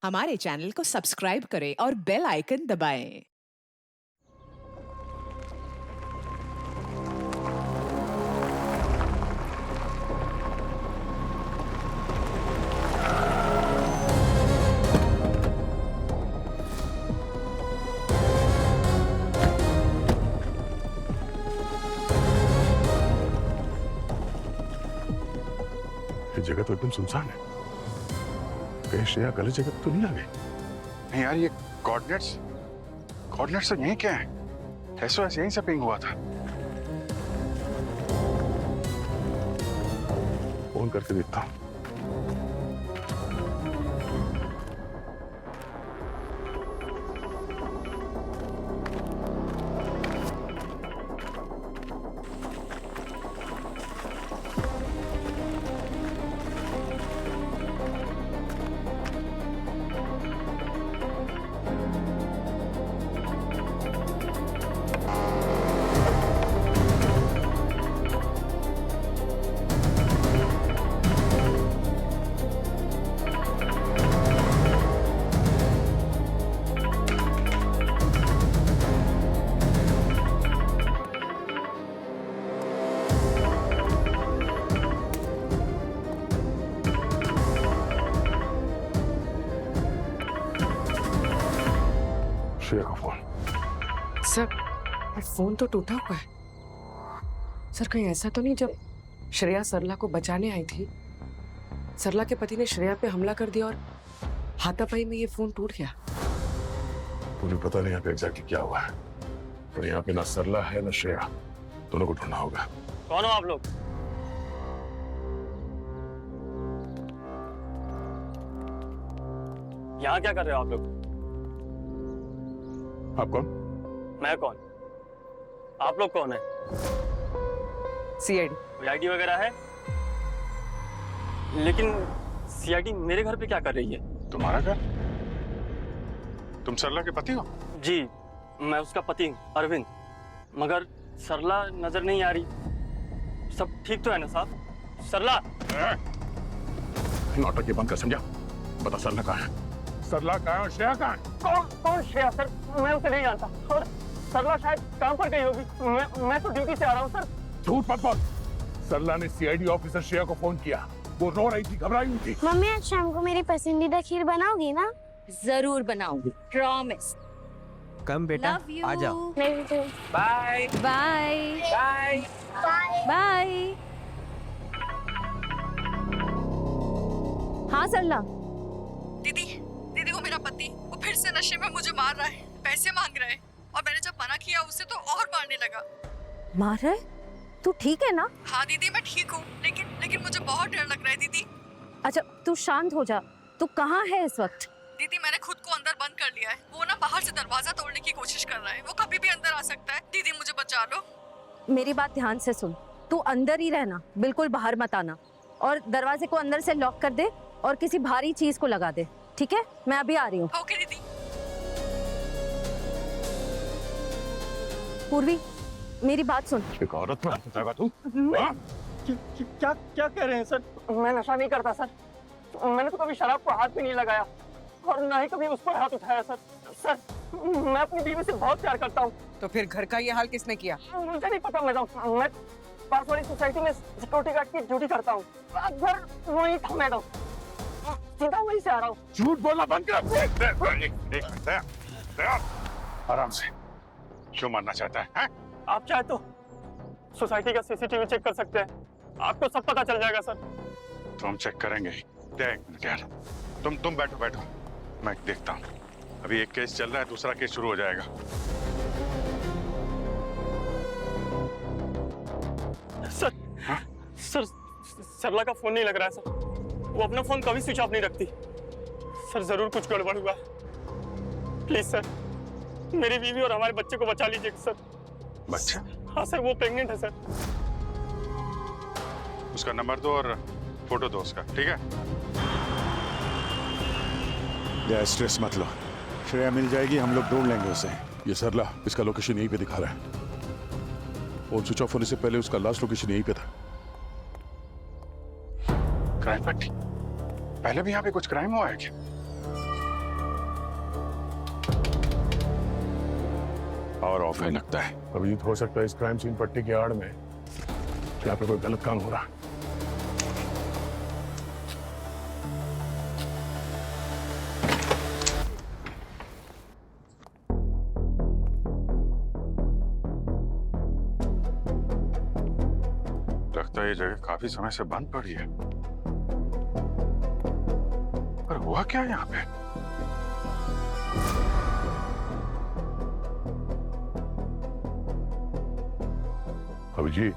हमारे चैनल को सब्सक्राइब करें और बेल आइकन दबाएं। ये जगह तो एकदम सुनसान है। कहीं श्रेया गलत जगह तो नहीं आ गई? नहीं यार, ये कोऑर्डिनेट्स कोऑर्डिनेट्स तो यहीं क्या है? एसओएस यहीं से पिंग हुआ था। फोन करके देखता हूँ। श्रेया का फोन। सर, फोन तो टूटा हुआ है। सर, कहीं ऐसा तो नहीं जब श्रेया सरला को बचाने आई थी, सरला के पति ने श्रेया पे हमला कर दिया और हाथापाई में ये फोन टूट गया? मुझे पता नहीं यहाँ पे एग्जैक्टली क्या हुआ है, पर यहाँ पे ना सरला है ना श्रेया, दोनों को ढूंढना होगा। कौन हो आप लोग? यहाँ क्या कर रहे हो आप लोग? आप कौन? मैं कौन? आप लोग कौन है? सीआईडी। कोई आईडी वगैरह है? लेकिन सीआईडी मेरे घर पे क्या कर रही है? तुम्हारा घर? तुम सरला के पति हो? जी, मैं उसका पति हूँ, अरविंद। मगर सरला नजर नहीं आ रही। सब ठीक तो है ना साहब? सरला! नाटक ये बंद कर, समझा? बता सरला कहाँ है? सरला कहाँ है और श्रेया कहाँ है? कौन श्रेया सर? मैं उसे नहीं जानता। और सरला शायद काम पर गई होगी। मैं तो ड्यूटी से आ रहा हूँ सर। झूठ मत बोल। सरला ने सीआईडी ऑफिसर श्रेया को फोन किया। वो रो रही थी, घबराई हुई थी। मम्मी, आज शाम को मेरी पसंदीदा खीर बनाओगी ना? जरूर बनाऊंगी, प्रॉमिस। कम बेटा, आ जाओ। Bye bye bye bye. हाँ सरला। दीदी वो मेरा पति, वो फिर से नशे में मुझे मार रहा है, पैसे मांग रहा है, और मैंने जब मना किया उसे तो और मारने लगा। मार रहा है? तू ठीक है ना? हाँ दीदी, मैं ठीक हूँ, लेकिन मुझे बहुत डर लग रहा है दीदी। अच्छा तू शांत हो जा। तू कहाँ है इस वक्त? दीदी मैंने खुद को अंदर बंद कर लिया है। वो ना बाहर से दरवाजा तोड़ने की कोशिश कर रहा है। वो कभी भी अंदर आ सकता है। दीदी मुझे बचा लो। मेरी बात ध्यान से सुन। तू अंदर ही रहना, बिल्कुल बाहर मत आना। और दरवाजे को अंदर से लॉक कर दे और किसी भारी चीज को लगा दे, ठीक है? मैं अभी आ रही हूँ। ओके दीदी। पूर्वी, मेरी बात सुन। एक औरत पर हाथ उठाएगा तू? क्या कह रहे हैं सर? मैं नशा नहीं करता सर। मैंने तो कभी शराब को हाथ भी नहीं लगाया और ना ही कभी उस पर हाथ उठाया सर। सर, मैं अपनी बीवी से बहुत प्यार करता हूँ। तो फिर घर का ये हाल किसने किया? मुझे नहीं पता मैडम। मैं पास वाली सोसाइटी में सिक्योरिटी गार्ड की ड्यूटी करता हूँ। घर वही था मैडम, सीधा वहीं से आ रहा हूँ। झूठ बोलना बंद कर। एक मिनट, दया, आराम से। क्यों मारना चाहता है? आप चाहे तो सोसाइटी का सीसीटीवी चेक कर सकते हैं, आपको सब पता चल जाएगा सर। तो हम चेक करेंगे। एक मिनट यार, तुम बैठो, मैं देखता हूँ। अभी एक केस चल रहा है, दूसरा केस शुरू हो जाएगा। सर, हाँ? सर, सरला का फोन नहीं लग रहा है सर। वो अपना फोन कभी स्विच ऑफ नहीं रखती। सर, जरूर कुछ गड़बड़ हुआ। प्लीज सर, मेरी बीवी और हमारे बच्चे को बचा लीजिए सर। बच्चा? हाँ सर, वो प्रेग्नेंट है सर। उसका नंबर दो और फोटो दो उसका, ठीक है? या स्ट्रेस मत लो, श्रेया मिल जाएगी, हम लोग ढूंढ लेंगे उसे। ये सरला, इसका लोकेशन यहीं पे दिखा रहा है। फोन स्विच ऑफ होने से पहले उसका लास्ट लोकेशन यहीं पे था। क्राइम पट्टी? पहले भी यहाँ पे कुछ क्राइम हुआ है क्या? पावर ऑफ है लगता है। अभिजीत, हो सकता है इस क्राइम सीन पट्टी की आड़ में यहाँ पे कोई गलत काम हो रहा है। लगता है ये जगह काफी समय से बंद पड़ी है। पर हुआ क्या यहाँ पे? अभिजीत,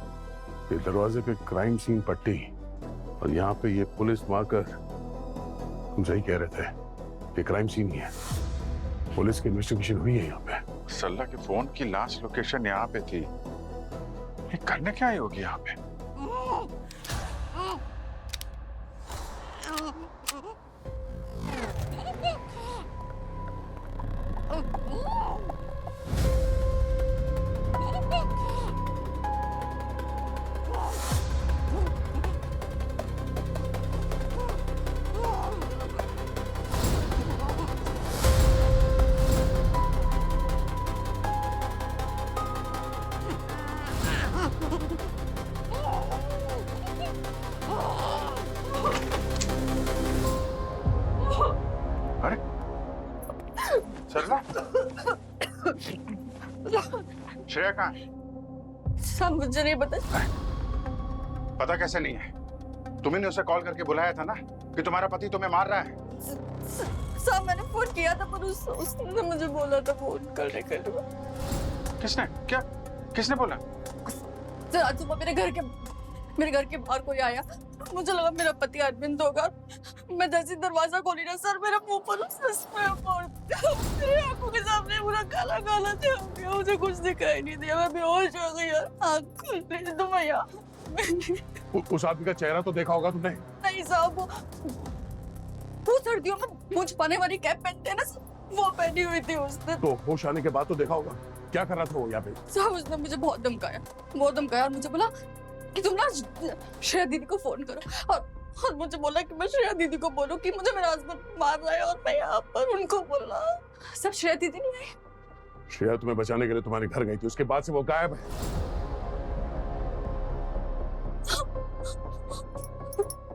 ये दरवाजे पे क्राइम सीन पट्टी और यहाँ पे ये पुलिस मार्कर, तुम सही कह रहे थे, ये क्राइम सीन ही है। पुलिस की इन्वेस्टिगेशन हुई है यहाँ पे। सरला के फोन की लास्ट लोकेशन यहाँ पे थी। ये करने क्या आई होगी यहाँ पे? अरे सरला, श्रेया कहाँ है? सब मुझे नहीं पता। पता कैसे नहीं है? तुम्ही ने उसे कॉल करके बुलाया था ना कि तुम्हारा पति तुम्हें मार रहा है। सब मैंने फोन किया था पर उसने मुझे बोला था फोन करने के लिए। किसने? क्या? किसने बोला? सर आज सुबह मेरे घर के बाहर कोई आया, मुझे लगा मेरा पति अरविंद होगा। मैं जैसे दरवाजा खोली ना सर, मेरा मुंह पर उसने स्प्रे फोड़ दिया। मेरी आंखों के सामने पूरा काला काला छप गया, मुझे कुछ दिखाई नहीं दिया, मैं बेहोश हो गई यार। आँख खुल गई तो मैं यहाँ। उस आदमी का चेहरा तो देखा होगा तुमने? नहीं साहब, वो सर्दियों में मुंह छुपाने वाली कैप पहनते हैं ना सर, वो पहनी हुई थी उसने। तो होश आने के बाद तो देखा होगा। क्या कर रहा था वो यहाँ पे? साहब उसने मुझे बहुत धमकाया और मुझे बोला कि तुम ना श्रेया दीदी को फोन करो और मुझे बोला कि मैं श्रेया दीदी को बोलूं कि मुझे मेरा हस्बैंड मार रहा है और मैं यहाँ पर उनको बोला। सब श्रेया दीदी नहीं आई। श्रेया तुम्हें बचाने के लिए तुम्हारे घर गई थी, उसके बाद से वो गायब है।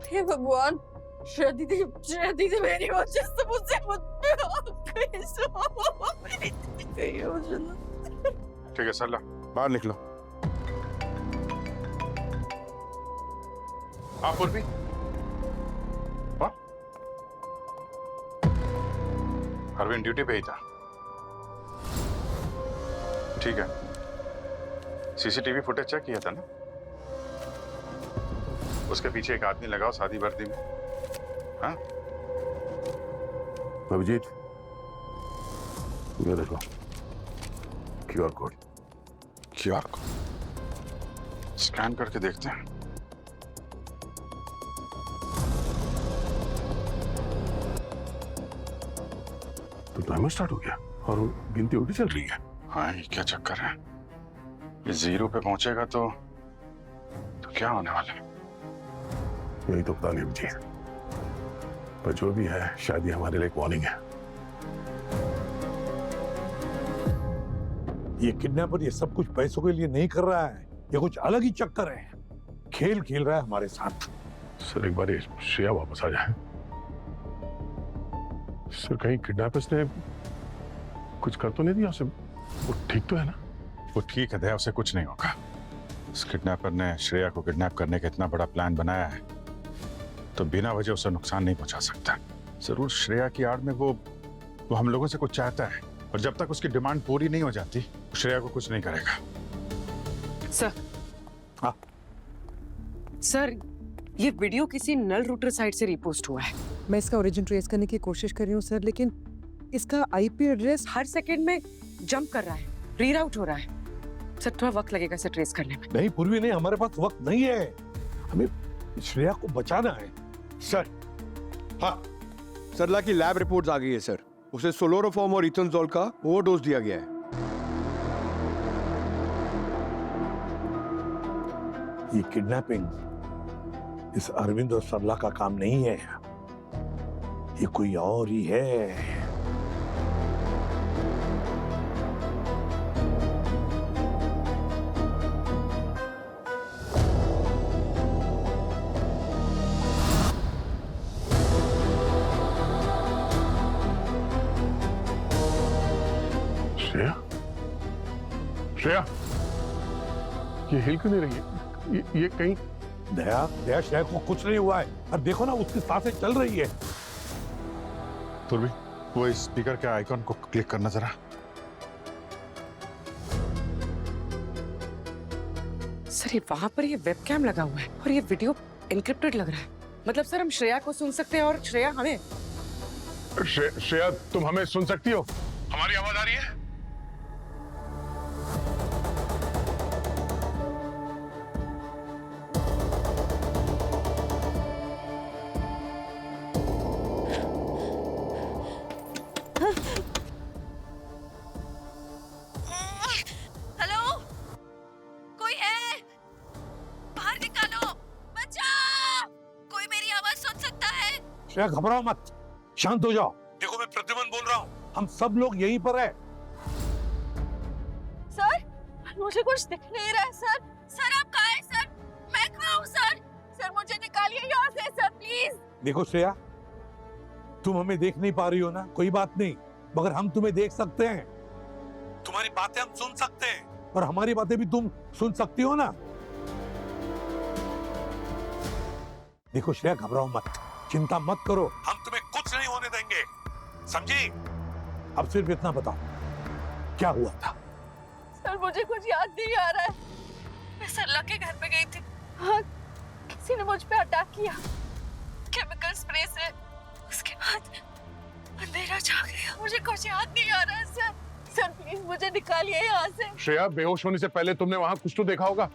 हे भगवान, श्रेया दीदी मेरी वजह से मुझसे ठीक है सरला, बाहर निकलो। आप पूर्वी, अरविंद ड्यूटी पे ही था। ठीक है, सीसीटीवी फुटेज चेक किया था ना? उसके पीछे एक आदमी लगाओ सादी वर्दी में। हाँ अभिजीत, ये देखो QR code. QR code scan करके देखते हैं। तो टाइमर स्टार्ट हो गया और गिनती उल्टी चल रही है। हाँ, ये क्या चक्कर है? ये 0 पे पहुंचेगा तो क्या होने वाला है? यही तो पता नहीं मुझे, पर जो भी है शायद ये हमारे लिए एक वार्निंग है। ये किडनैपर ये सब कुछ पैसों के लिए नहीं कर रहा है, ये कुछ अलग ही चक्कर है। खेल खेल रहा है हमारे साथ। सर एक बार ये श्रेया वापस आ जाए। सर कहीं किडनैपर्स ने कुछ कर तो नहीं दिया उसे? वो ठीक तो है ना? वो ठीक है दया, उसे कुछ नहीं होगा। उस किडनैपर ने श्रेया को किडनैप करने का इतना बड़ा प्लान बनाया है तो बिना वजह उसे नुकसान नहीं पहुंचा सकता। जरूर श्रेया की आड़ में वो हम लोगों से कुछ चाहता है और जब तक उसकी डिमांड पूरी नहीं हो जाती श्रेया को कुछ नहीं करेगा। सर, हाँ सर, ये वीडियो किसी नल रूटर साइट से रिपोस्ट हुआ है। मैं इसका ओरिजिन ट्रेस करने की कोशिश कर रही हूँ सर, लेकिन इसका आईपी एड्रेस हर सेकंड में जंप कर रहा है, रीराउट हो रहा है। सर थोड़ा वक्त लगेगा इसे ट्रेस करने में। नहीं पूर्वी, नहीं, हमारे पास वक्त नहीं है, हमें श्रेया को बचाना है। सर, हाँ, सरला की लैब रिपोर्ट्स आ गई है सर। उसे सोलोरोफॉर्म और इथेनॉल का ओवरडोज दिया गया है। ये किडनैपिंग इस अरविंद और सरला का काम नहीं है, ये कोई और ही है। श्रेया, श्रेया, ये हिल क्यों नहीं रही है? ये कहीं दया, दया श्रेया को कुछ नहीं हुआ है। अब देखो ना, उसकी सांसें चल रही है। पूर्वी, वो इस स्पीकर के आइकॉन को क्लिक करना जरा। सर ये वहां पर ये वेबकैम लगा हुआ है और ये वीडियो एन्क्रिप्टेड लग रहा है। मतलब सर हम श्रेया को सुन सकते हैं और श्रेया हमें। श्रेया, तुम हमें सुन सकती हो? हमारी आवाज आ रही है? हेलो, कोई है? बाहर निकालो, बचाओ! कोई मेरी आवाज सुन सकता है? श्रेया घबराओ मत, शांत हो जाओ। देखो मैं प्रद्युमन बोल रहा हूँ, हम सब लोग यहीं पर है। सर, मुझे कुछ दिख नहीं रहा है सर। सर आप कहाँ हैं सर? मैं कहाँ हूँ सर? सर मुझे निकालिए यहाँ से सर प्लीज। देखो श्रेया, तुम हमें देख नहीं पा रही हो ना, कोई बात नहीं, मगर हम तुम्हें देख सकते हैं। तुम्हारी बातें हम सुन सकते हैं और हमारी बातें भी तुम सुन सकती हो ना। देखो श्रेया घबराओ मत, चिंता मत करो, हम तुम्हें कुछ नहीं होने देंगे, समझी? अब सिर्फ इतना बताओ, क्या हुआ था? सर मुझे कुछ याद नहीं आ रहा है। मैं सरला के घर पे गई थी। हाँ, किसी ने मुझ पे अटैक किया केमिकल स्प्रे से। उसके बाद अंधेरा छा गया। मुझे कुछ याद नहीं आ रहा है सर। सर प्लीज मुझे निकालिए यहाँ से। श्रेया, बेहोश होने से पहले तुमने वहां कुछ तो देखा होगा।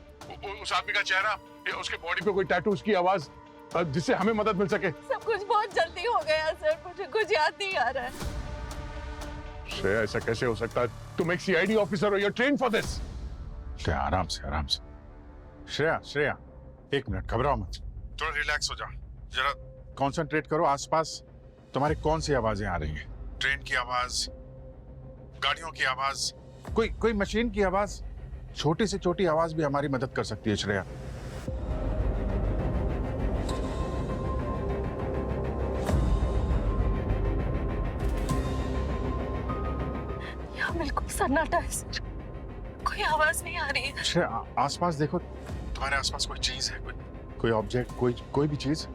उस आदमी का चेहरा, उसके बॉडी पे कोई टैटू, उसकी आवाज, जिससे हमें मदद मिल सके। सब कुछ बहुत जल्दी हो गया सर, मुझे कुछ याद नहीं आ रहा है। श्रेया, ऐसा कैसे हो सकता है? तुम एक सीआईडी ऑफिसर हो, you are train for this. Shreya आराम से, आराम से। श्रेया, श्रेया, एक मिनट, घबराओ मत, थोड़ा रिलैक्स हो जाओ, जरा कंसंट्रेट करो। आसपास तुम्हारी कौन सी आवाजें आ रही हैं? ट्रेन की आवाज, गाड़ियों की आवाज, कोई मशीन की आवाज? छोटी से छोटी आवाज भी हमारी मदद कर सकती है श्रेया। यहाँ बिल्कुल सन्नाटा है सर, कोई आवाज नहीं आ रही है। श्रेया, आसपास देखो, तुम्हारे आसपास कोई चीज है, कोई ऑब्जेक्ट, कोई भी चीज?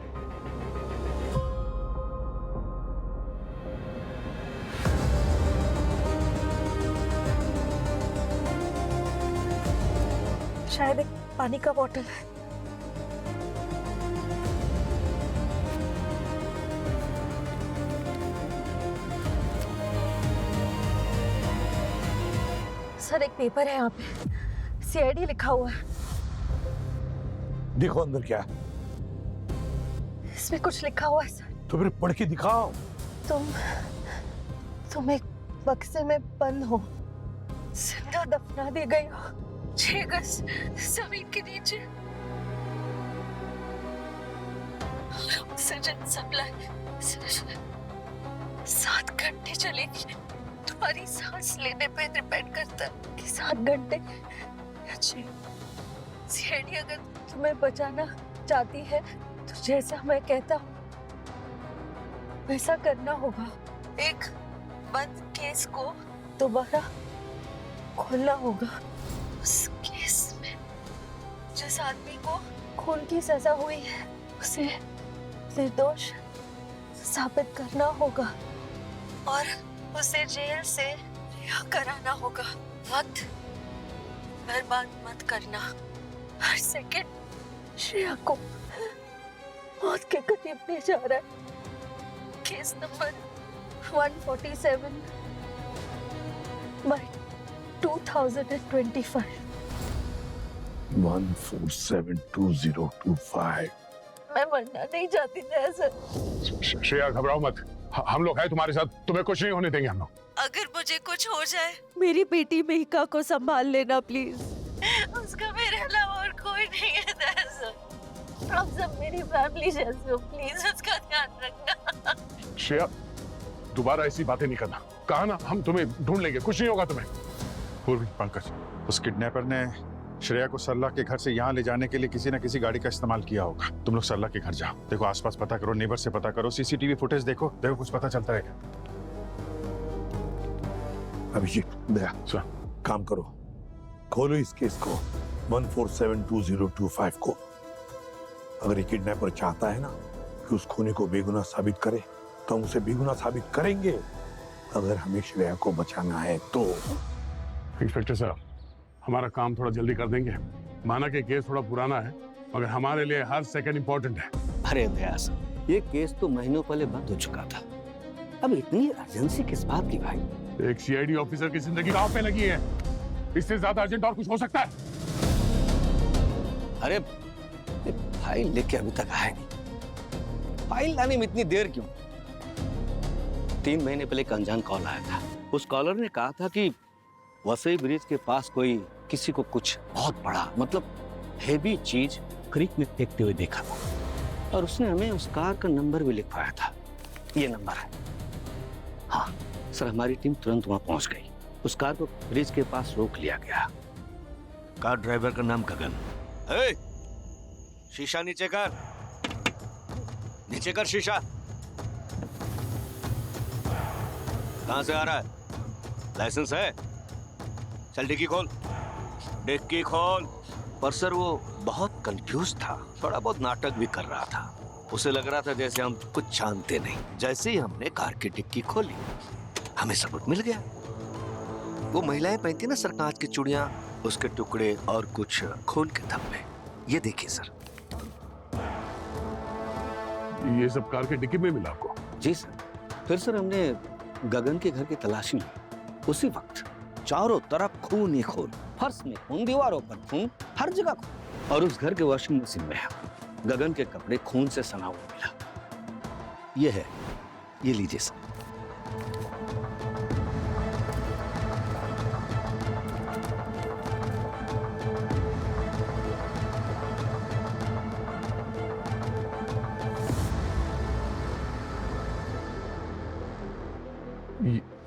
शायद एक पानी का बोतल है। सर एक पेपर है यहाँ पे, सीआईडी लिखा हुआ है। देखो अंदर क्या है। इसमें कुछ लिखा हुआ है सर। तो फिर पढ़ के दिखाओ। तुम एक बक्से में बंद हो, जिंदा दफना दी गई हो 6 गज जमीन के नीचे। ऑक्सीजन सप्लाई सिर्फ 7 घंटे चलेगी। तुम्हारी सांस लेने पे डिपेंड करता है कि 7 घंटे या 6। सीआईडी अगर तुम्हें बचाना चाहती है तो जैसा मैं कहता हूँ वैसा करना होगा। एक बंद केस को दोबारा खोलना होगा। उस केस में जिस आदमी को खून की सजा हुई है उसे निर्दोष साबित करना होगा और उसे जेल से रिहा कराना होगा। वक्त बर्बाद मत करना। हर सेकंड श्रेया को मौत के करीब ले जा रहा है। Case number 147 by 2025। 1472025। मैं मरना नहीं चाहती थी सर। श्रेया घबराओ मत, हम लोग हैं तुम्हारे साथ, तुम्हें कुछ नहीं होने देंगे हम लोग। अगर मुझे कुछ हो जाए मेरी बेटी मेहिका को संभाल लेना प्लीज। उसका मेरे अलावा और कोई नहीं है सर। आप सब मेरी फैमिली जैसे हो, प्लीज उसका ध्यान रखना। श्रेया दोबारा ऐसी बातें नहीं करना, कहा ना हम तुम्हें ढूंढ लेंगे, कुछ नहीं होगा तुम्हें। पूर्वी, पंकज, उस किडनैपर ने श्रेया को सरला के घर से यहाँ ले जाने के लिए किसी न किसी गाड़ी का इस्तेमाल किया होगा। तुम लोग सरला के घर जाओ, देखो आसपास पता करो, नेबर से पता करो, सीसीटीवी फुटेज देखो, देखो कुछ पता चलता है। अभिजीत दया सर काम करो, खोलो इस केस को 14720225 को। अगर ये किडनैपर चाहता है ना कि उस खूनी को बेगुनाह साबित करे तो हम उसे बेगुनाह साबित करेंगे, अगर हमें श्रेया को बचाना है तो। इंस्पेक्टर साहब, हमारा काम थोड़ा जल्दी कर देंगे। माना कि केस थोड़ा पुराना है मगर हमारे लिए हर सेकंड इंपॉर्टेंट है। अरे दयास, ये केस तो महीनों पहले बंद हो चुका था, अब इतनी अर्जेंसी किस बात की भाई? एक सीआईडी ऑफिसर की जिंदगी दांव पे लगी है, इससे ज्यादा अर्जेंट और कुछ हो सकता है? अरे फाइल लेके अभी तक आया नहीं, फाइल लाने में इतनी देर क्यों? 3 महीने पहले एक अनजान कॉल आया था। उस कॉलर ने कहा था कि वसई ब्रिज के पास कोई किसी को कुछ बहुत बड़ा मतलब हेवी चीज क्रीक में फेंकते हुए देखा था, और उसने हमें उस कार का नंबर भी लिखवाया था। ये नंबर है। हाँ सर, हमारी टीम तुरंत वहां पहुंच गई। उस कार को ब्रिज के पास रोक लिया गया। कार ड्राइवर का नाम गगन। शीशा नीचे कर, नीचे कर शीशा। कहां से आ रहा है? लाइसेंस है? चल डिक्की खोल, डिक्की खोल। पर सर वो बहुत कंफ्यूज था, थोड़ा बहुत नाटक भी कर रहा था। उसे लग रहा था जैसे हम कुछ जानते नहीं। जैसे ही हमने कार की डिक्की खोली, हमें सबूत मिल गया। वो महिलाएं पहनती ना सर कांच की चूड़ियां, उसके टुकड़े और कुछ खून के धब्बे। ये देखिए सर। ये सब कार के डिक्की में मिला आपको? जी सर। फिर सर हमने गगन के घर की तलाशी ली। उसी वक्त चारों तरफ खून ही खून, फर्श में खून, दीवारों पर खून, हर जगह खून। और उस घर के वॉशिंग मशीन में गगन के कपड़े खून से सना हुआ मिला। ये है, ये लीजिए सर।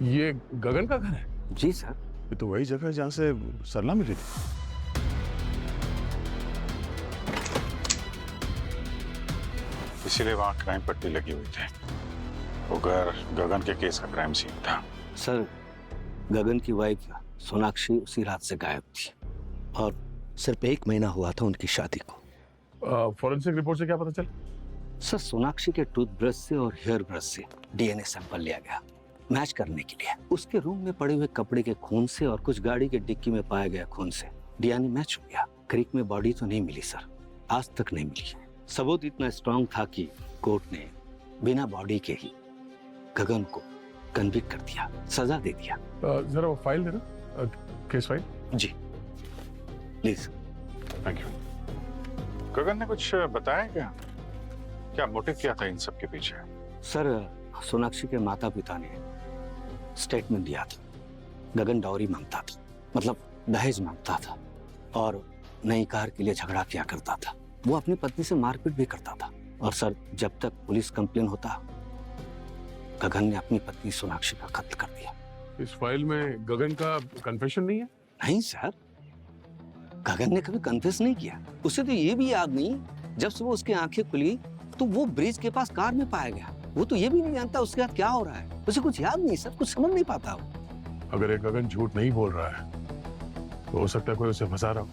ये गगन का घर है? जी सर। ये तो वही जगह है जहां से सरला मिली थी। इसीलिए वहां क्राइम पट्टी लगी हुई थी। वो घर गगन के केस का क्राइम सीन था। सर गगन की वाइफ सोनाक्षी उसी रात से गायब थी, और सिर्फ 1 महीना हुआ था उनकी शादी को। फॉरेंसिक रिपोर्ट से क्या पता चला? सर सोनाक्षी के टूथब्रश से और हेयर ब्रश से डीएनए सैंपल लिया गया मैच करने के लिए। उसके रूम में पड़े हुए कपड़े के खून से और कुछ गाड़ी के डिक्की में पाया गया खून से डीएनए मैच हो गया। क्रीक में बॉडी तो नहीं मिली सर, आज तक नहीं मिली। सबूत इतना स्ट्रांग था कि कोर्ट ने बिना बॉडी के ही गगन को कन्विक्ट कर दिया, सजा दे दिया। जरा वो फाइल देना, केस फाइल। जी प्लीज। Thank you. गगन ने कुछ बताया क्या? क्या मोटिव क्या था इन सब के पीछे? सर सोनाक्षी के माता पिता ने स्टेटमेंट दिया था, गगन डाउरी मांगता था, मतलब दहेज मांगता था, और नई कार के लिए झगड़ा किया करता था। वो अपनी पत्नी से मारपीट भी करता था। और सर जब तक पुलिस कंप्लेन होता, गगन ने अपनी पत्नी सोनाक्षी का कत्ल कर दिया। इस फाइल में गगन का कन्फेशन नहीं है? नहीं सर, गगन ने कभी कन्फेस नहीं किया। उसे तो ये भी याद नहीं, जब सुबह उसकी आंखें खुली तो वो ब्रिज के पास कार में पाया गया। वो तो ये भी नहीं जानता उसके साथ क्या हो रहा है, उसे कुछ याद नहीं सर, कुछ समझ नहीं पाता वो। अगर एक गगन झूठ नहीं बोल रहा है तो हो सकता है कोई उसे फंसा रहा हो।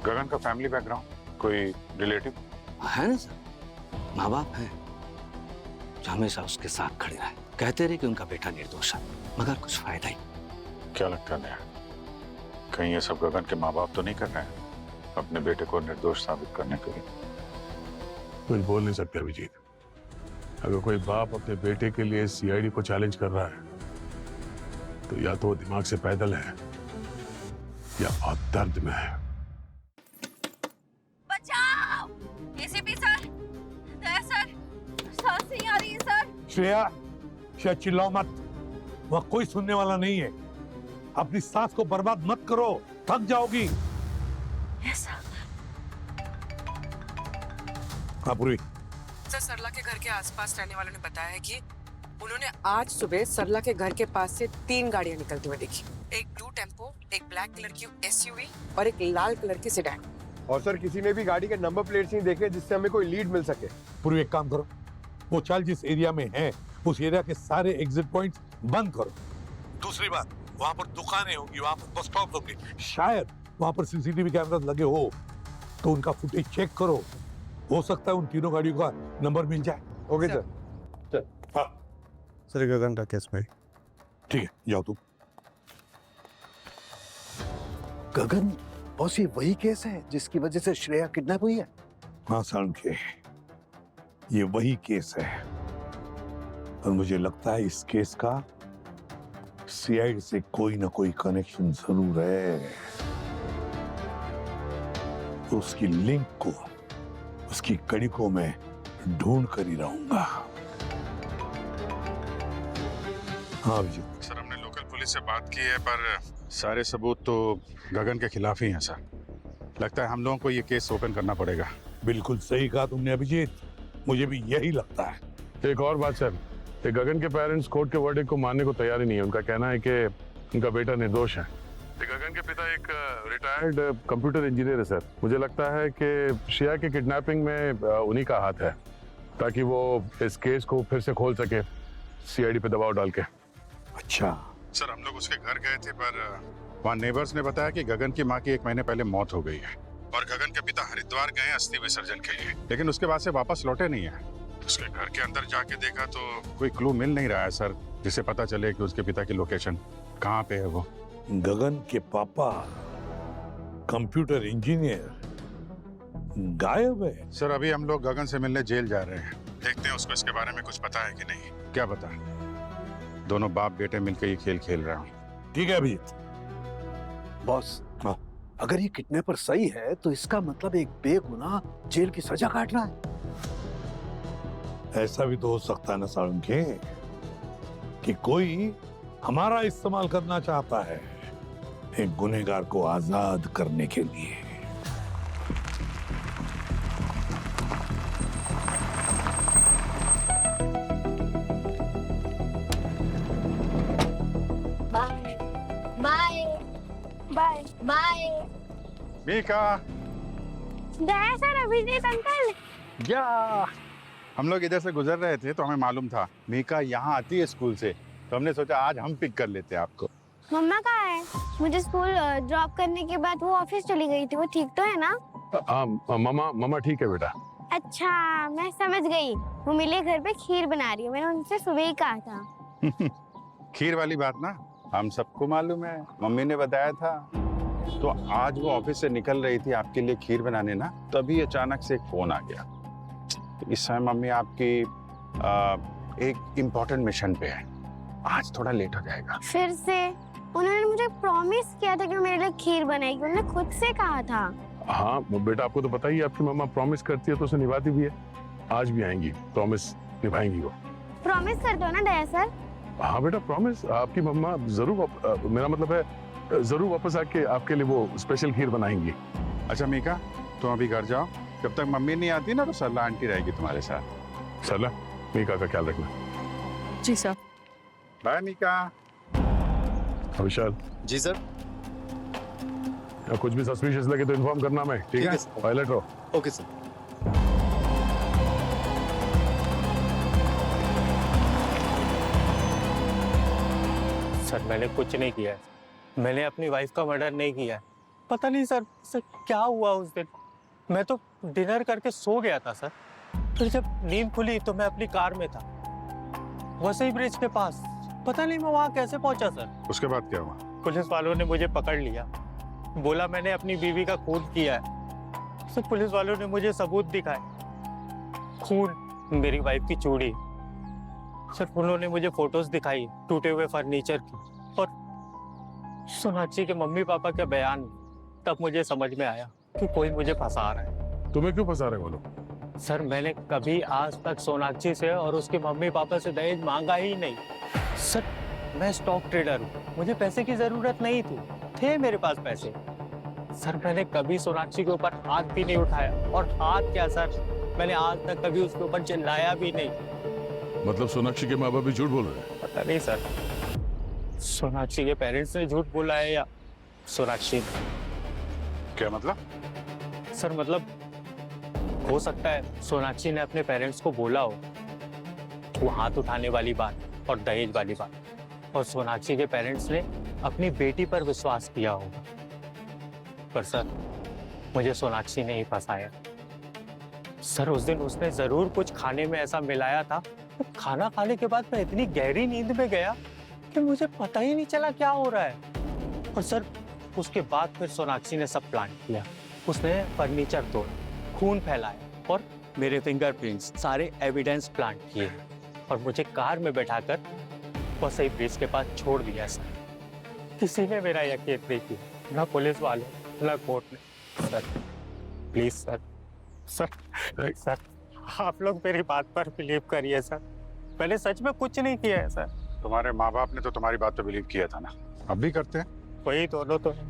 गगन का फैमिली बैकग्राउंड, कोई रिलेटिव है ना सर? माँ बाप हैं जो हमेशा उसके साथ खड़े रहे, कहते रहे कि उनका बेटा निर्दोष है, मगर कुछ फायदा ही। क्या लगता है? कहीं ये सब गगन के माँ बाप तो नहीं कर रहे हैं अपने बेटे को निर्दोष साबित करने के लिए? कुछ बोल नहीं सकते अभिजीत। अगर कोई बाप अपने बेटे के लिए सीआईडी को चैलेंज कर रहा है तो या तो वो दिमाग से पैदल है या बहुत दर्द में है। बचाओ! एसीपी सर, दया सर, सांस नहीं आ रही है सर। श्रेया चिल्लाओ मत, वह कोई सुनने वाला नहीं है। अपनी सांस को बर्बाद मत करो, थक जाओगी। Yes sir. हाँ पूरी। सर सरला के घर के आसपास रहने वालों ने बताया है कि उन्होंने आज सुबह सरला के घर के पास से 3 गाड़ियां निकलती हुई देखी। एक ब्लू टेम्पो, एक ब्लैक कलर की एसयूवी और एक लाल कलर की सेडान। और सर किसी ने भी गाड़ी के नंबर प्लेट्स नहीं देखे जिससे हमें कोई लीड मिल सके। पूरी एक काम करो, वो चाल जिस एरिया में है उस एरिया के सारे एग्जिट पॉइंट्स बंद करो दूसरी बात, वहां पर दुकानें होंगी, वहां पर बस स्टॉप होंगे, शायद वहां पर सीसीटीवी कैमरा लगे हो, तो उनका फुटेज चेक करो। हो सकता है उन तीनों गाड़ियों का नंबर मिल जाए। Okay sir. हाँ सर गगन का केस भाई। ठीक है, जाओ तुम। गगन बॉस, ये वही केस है जिसकी वजह से श्रेया किडनैप हुई है? हाँ सालुंखे, ये वही केस है, और मुझे लगता है इस केस का सीआईडी से कोई ना कोई कनेक्शन जरूर है। तो उसकी लिंक को, उसकी कड़ी को मैं ढूंढ कर ही रहूंगा। हाँ अभिजीत। सर, हमने लोकल पुलिस से बात की है, पर सारे सबूत तो गगन के खिलाफ ही हैं सर। लगता है हम लोगों को ये केस ओपन करना पड़ेगा। बिल्कुल सही कहा तुमने अभिजीत, मुझे भी यही लगता है। एक और बात सर, ये गगन के पेरेंट्स कोर्ट के वर्डिक्ट को मानने को तैयार ही नहीं है। उनका कहना है कि उनका बेटा निर्दोष है। गगन के पिता एक रिटायर्ड कंप्यूटर इंजीनियर है सर। मुझे लगता है कि श्रेया के किडनैपिंग में उन्हीं का हाथ है, ताकि वो इस केस को फिर से खोल सके सीआईडी पे दबाव डाल के। अच्छा सर, हम लोग उसके घर गए थे, पर वहाँ नेबर्स ने बताया कि गगन की माँ की 1 महीने पहले मौत हो गई है, और गगन के पिता हरिद्वार गए अस्थि विसर्जन के लिए, लेकिन उसके बाद से वापस लौटे नहीं है। उसके घर के अंदर जाके देखा तो कोई क्लू मिल नहीं रहा है सर, जिससे पता चले कि उसके पिता की लोकेशन कहाँ पे है। वो गगन के पापा कंप्यूटर इंजीनियर गायब है। सर, अभी हम लोग गगन से मिलने जेल जा रहे हैं। देखते हैं उसको इसके बारे में कुछ पता है कि नहीं। क्या पता, दोनों बाप बेटे मिलकर ये खेल खेल रहे हो। ठीक है अभिजीत। बॉस, हाँ। अगर ये किडनैपर सही है तो इसका मतलब एक बेगुनाह जेल की सजा काट रहा है। ऐसा भी तो हो सकता है ना सालुंखे, कि कोई हमारा इस्तेमाल करना चाहता है एक गुनहगार को आजाद करने के लिए। Bye bye bye bye. Mika, गए सर अभिजीत अंकल? या हम लोग इधर से गुजर रहे थे तो हमें मालूम था मीका यहाँ आती है स्कूल से, तो हमने सोचा आज हम पिक कर लेते हैं आपको। मम्मा कहाँ है? मुझे स्कूल ड्रॉप करने के बाद वो ऑफिस चली गई थी, वो ठीक तो है ना? हाँ मामा ठीक है बेटा। अच्छा, मैं समझ गई। वो मेरे घर पे खीर बना रही है, मैंने उनसे सुबह ही कहा था। खीर वाली बात ना हम सबको मालूम है, मम्मी ने बताया था। तो आज वो ऑफिस से निकल रही थी आपके लिए खीर बनाने ना, तभी अचानक से एक फोन आ गया। इस समय मम्मी आपकी एक इम्पोर्टेंट मिशन पे है, आज थोड़ा लेट हो जाएगा। फिर से? उन्होंने मुझे प्रॉमिस किया था कि मेरे लिए खीर बनाएगी, उन्होंने खुद से कहा था। हाँ बेटा, आपको तो पता ही है, आपकी मम्मा प्रॉमिस करती है तो उसे निभाती भी है। आज भी आएंगी, प्रॉमिस निभाएंगी वो। प्रॉमिस कर दो ना दया सर। हाँ बेटा, प्रॉमिस। आपकी मम्मा जरूर, मेरा मतलब है जरूर वापस आके आपके लिए वो स्पेशल खीर बनाएंगी। अच्छा मीका, तुम अभी घर जाओ, जब तक मम्मी नहीं आती ना तो सरला आंटी रहेगी तुम्हारे साथ। सरला, मीका का ख्याल रखना। जी सर। बाय मीका। विशाल जी सर। कुछ भी सस्पिशियस लगे तो इन्फॉर्म करना मैं, ठीक है? पायलट रहो। Okay sir. सर, मैंने कुछ नहीं किया है। मैंने अपनी वाइफ का मर्डर नहीं किया है। पता नहीं सर क्या हुआ उस दिन। मैं तो डिनर करके सो गया था सर। फिर जब नींद खुली तो मैं अपनी कार में था, वसई ब्रिज के पास। पता नहीं मैं वहाँ कैसे पहुंचा सर। उसके बाद क्या हुआ? पुलिस वालों ने मुझे पकड़ लिया, बोला मैंने अपनी बीवी का खून किया है। सर, पुलिस वालों ने मुझे सबूत दिखाए, खून, मेरी वाइफ की चूड़ी। सर, उन्होंने मुझे फोटोज दिखाई टूटे हुए फर्नीचर की, और सोनाक्षी के मम्मी पापा के बयान। तब मुझे समझ में आया कि कोई मुझे फंसा रहा है। तुम्हें क्यों फंसा रहे वो लोग? सर, मैंने कभी आज तक सोनाक्षी से और उसके मम्मी पापा से दहेज मांगा ही नहीं। सर, मैं स्टॉक ट्रेडर हूँ, मुझे पैसे की जरूरत नहीं थी, थे मेरे पास पैसे। सर, मैंने कभी सोनाक्षी के ऊपर हाथ भी नहीं उठाया, और हाथ क्या सर, मैंने आज तक कभी उसके ऊपर चिल्लाया भी नहीं। मतलब सोनाक्षी के माँ बाप भी झूठ बोल रहे हैं? पता नहीं सर, सोनाक्षी के पेरेंट्स ने झूठ बोला है या सोनाक्षी ने। क्या मतलब? सर, मतलब हो सकता है सोनाक्षी ने अपने पेरेंट्स को बोला हो वो हाथ उठाने वाली बात और दहेज वाली बात, और सोनाक्षी के पेरेंट्स ने अपनी बेटी पर विश्वास किया होगा। पर सर, मुझे सोनाक्षी ने ही फंसाया। सर, उस दिन उसने जरूर कुछ खाने में ऐसा मिलाया था। खाना खाने के बाद मैं इतनी गहरी नींद में गया कि मुझे पता ही नहीं चला क्या हो रहा है। और सर, उसके बाद फिर सोनाक्षी ने सब प्लान किया। उसने फर्नीचर तोड़ा, खून फैलाया और मेरे फिंगरप्रिंट्स, सारे एविडेंस प्लांट किए और मुझे कार में बैठाकर वसई ब्रिज के पास छोड़ दिया। सर, किसी ने मेरा यकीन नहीं किया, ना पुलिस वाले, ना कोर्ट ने। सर प्लीज सर, सर आप लोग मेरी बात पर बिलीव करिए सर। मैंने सच में कुछ नहीं किया है सर। तुम्हारे माँ बाप ने तो तुम्हारी बात पे बिलीव किया था ना, अब भी करते हैं। वही दोनों तो हैं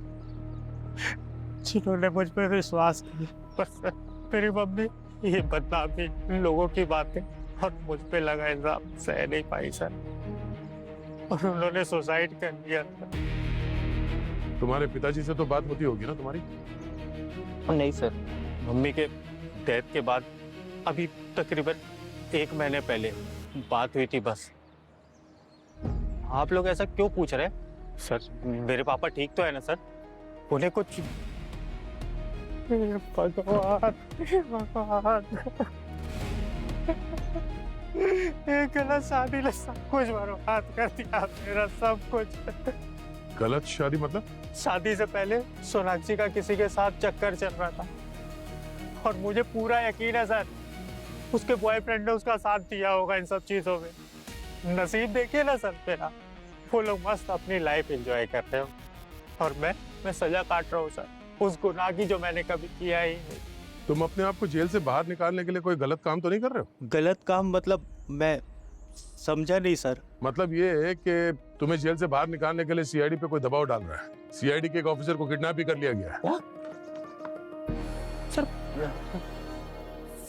जिन्होंने मुझ पर विश्वास किया। पर सर, मेरी मम्मी ये बदनामी, लोगों की बातें और मुझ पे लगा इल्जाम सह नहीं पाई सर, और उन्होंने सुसाइड कर लिया। तुम्हारे पिताजी से तो बात होती होगी ना तुम्हारी? नहीं सर, मम्मी के डेथ के बाद अभी तकरीबन 1 महीने पहले बात हुई थी बस। आप लोग ऐसा क्यों पूछ रहे हैं? सर, मेरे पापा ठीक तो है ना सर? उन्हें कुछ भगवान एक गलत शादी ने सब कुछ बर्बाद कर दिया, मेरा सब कुछ। गलत शादी मतलब? शादी से पहले सोनाक्षी का किसी के साथ चक्कर चल रहा था और मुझे पूरा यकीन है सर, उसके बॉयफ्रेंड ने उसका साथ दिया होगा इन सब चीजों में। नसीब देखिए ना सर मेरा, वो लोग मस्त अपनी लाइफ एंजॉय कर रहे हो और मैं सजा काट रहा हूँ सर, उस गुनाह की जो मैंने कभी किया ही नहीं। तुम अपने आप को जेल से बाहर निकालने के लिए कोई गलत काम तो नहीं कर रहे हो? गलत काम मतलब? मैं समझा नहीं सर। मतलब ये है कि तुम्हें जेल से बाहर निकालने के लिए सीआईडी पे कोई दबाव डाल रहा है। सीआईडी के एक ऑफिसर को किडनैप भी कर लिया गया है। सर,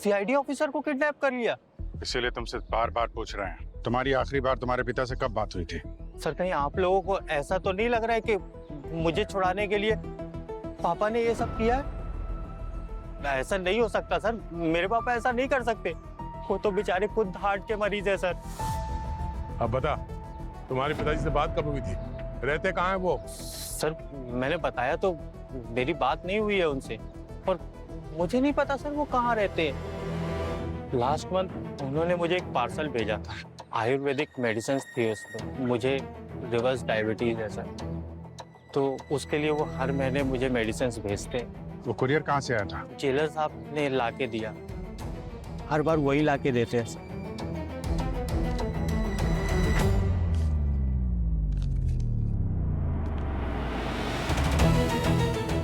सीआईडी ऑफिसर को किडनैप कर लिया? इसीलिए तुमसे बार बार पूछ रहे हैं, तुम्हारी आखिरी बार तुम्हारे पिता से कब बात हुई थी? सर, कहीं आप लोगों को ऐसा तो नहीं लग रहा है कि मुझे छुड़ाने के लिए पापा ने ये सब किया है? ऐसा नहीं हो सकता सर, मेरे पापा ऐसा नहीं कर सकते। वो तो बेचारे खुद हार्ट के मरीज है सर। अब बता, तुम्हारे पिताजी से बात कब हुई थी? रहते कहाँ हैं वो? सर, मैंने बताया तो मेरी बात नहीं हुई है उनसे, और मुझे नहीं पता सर वो कहाँ रहते हैं। लास्ट मंथ उन्होंने मुझे एक पार्सल भेजा था, आयुर्वेदिक मेडिसिन थी उसमें। मुझे रिवर्स डायबिटीज है सर, तो उसके लिए वो हर महीने मुझे मेडिसिन भेजते हैं। वो कुरियर कहाँ से आया था? जेलर साहब ने ला के दिया, हर बार वही ला के देते हैं सर।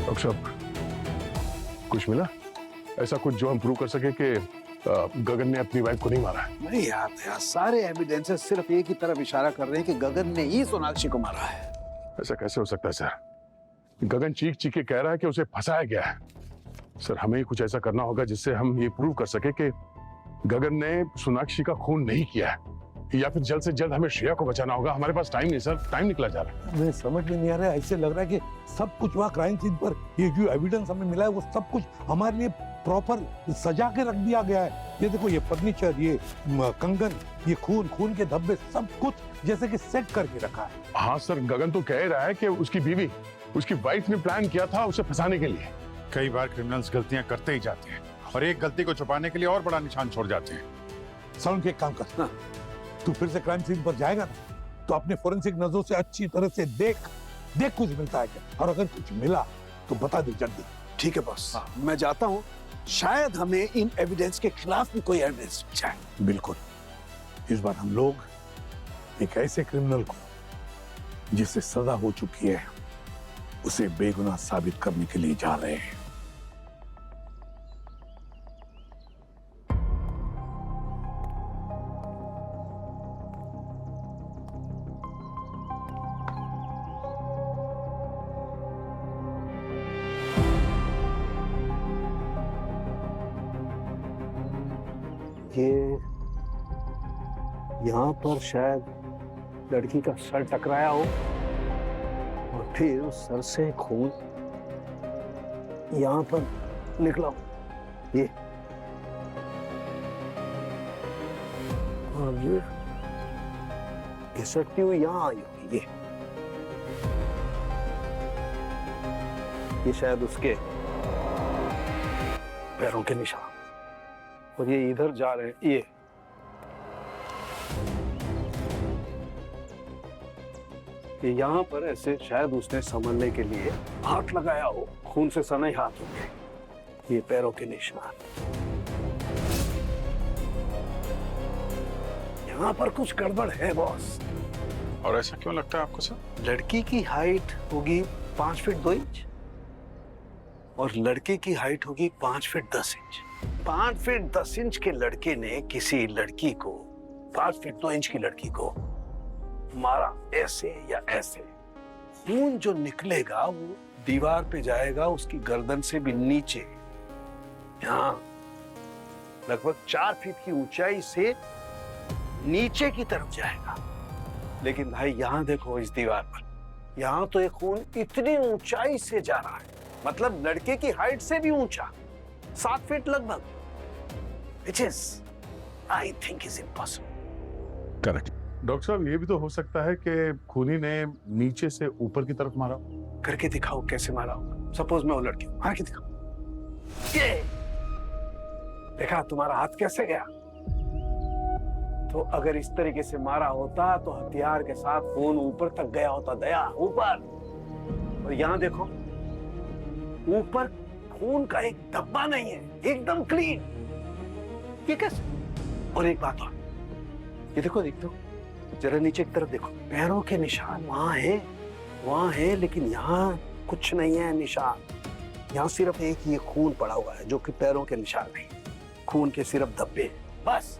डॉक्टर साहब, कुछ मिला ऐसा कुछ जो हम प्रूव कर सके कि गगन ने अपनी वाइफ को नहीं मारा है? नहीं यार, सारे एविडेंसेस सिर्फ एक ही तरफ इशारा कर रहे हैं कि गगन ने ही सोनाक्षी को मारा है। ऐसा कैसे हो सकता है सर? गगन चीख चीख के कह रहा है कि उसे फंसाया गया है। सर, हमें ही कुछ ऐसा करना होगा जिससे हम ये प्रूव कर सके कि गगन ने सोनाक्षी का खून नहीं किया है, या फिर जल्द से जल्द हमें श्रेया को बचाना होगा। हमारे पास टाइम नहीं सर, टाइम निकला जा रहा है। मुझे समझ में नहीं आ रहा है, ऐसे लग रहा है कि सब कुछ वहाँ क्राइम सीन पर ये जो एविडेंस हमें मिला है वो सब कुछ हमारे लिए प्रॉपर सजा के रख दिया गया है। ये देखो, ये फर्नीचर, ये कंगन, ये खून के धब्बे, सब कुछ जैसे कि सेट करके रखा है। हाँ सर, गगन तो कह रहा है कि उसकी बीवी, उसकी वाइफ ने प्लान किया था उसे फंसाने के लिए। कई बार क्रिमिनल्स गलतियां करते ही जाते हैं और एक गलती को छुपाने के लिए और बड़ा निशान छोड़ जाते हैं। सर, एक काम कर, तू फिर से क्राइम सीन पर जाएगा ना, तो अपने फोरेंसिक नजरों से अच्छी तरह से देख कुछ मिलता है क्या, और अगर कुछ मिला तो बता दे जल्दी। ठीक है बॉस, मैं जाता हूँ, शायद हमें इन एविडेंस के खिलाफ भी कोई एविडेंस मिल जाए। बिल्कुल, इस बार हम लोग एक ऐसे क्रिमिनल को जिसे सजा हो चुकी है उसे बेगुनाह साबित करने के लिए जा रहे हैं। ये यहाँ पर शायद लड़की का सर टकराया हो और फिर उस सर से खून यहाँ पर निकला हो। ये और घिसटती हुई यहाँ आई होगी। ये शायद उसके पैरों के निशान, और ये इधर जा रहे हैं। ये यहाँ पर ऐसे शायद उसने संभलने के लिए हाथ लगाया हो, खून से सने हाथ होंगे। ये पैरों के निशान। यहाँ पर कुछ गड़बड़ है बॉस। और ऐसा क्यों लगता है आपको सर? लड़की की हाइट होगी 5 फीट 2 इंच और लड़के की हाइट होगी 5 फीट 10 इंच। 5 फीट 10 इंच के लड़के ने किसी लड़की को, 5 फीट 2 इंच की लड़की को मारा ऐसे या ऐसे। खून जो निकलेगा वो दीवार पे जाएगा उसकी गर्दन से भी नीचे, यहाँ लगभग 4 फीट की ऊंचाई से नीचे की तरफ जाएगा। लेकिन भाई यहाँ देखो इस दीवार पर, यहाँ तो एक खून इतनी ऊंचाई से जा रहा है, मतलब लड़के की हाइट से भी ऊंचा, 7 फीट लगभग, which is I think is impossible। Correct. Doctor साहब ये भी तो हो सकता है कि खूनी ने नीचे से ऊपर की तरफ मारा। करके दिखाओ कैसे मारा होगा। सपोज मैं वो लड़की हूं, मार के दिखाओ। ये देखा तुम्हारा हाथ कैसे गया? तो अगर इस तरीके से मारा होता तो हथियार के साथ खून ऊपर तक गया होता, दया ऊपर। और यहाँ देखो ऊपर खून का एक धब्बा नहीं है, एकदम क्लीन। ये कैसे? और एक बात और, ये देखो जरा नीचे की तरफ देखो, पैरों के निशान वहां है, लेकिन यहाँ कुछ नहीं है निशान। यहाँ सिर्फ एक ये खून पड़ा हुआ है जो कि पैरों के निशान नहीं, खून के सिर्फ धब्बे हैं बस।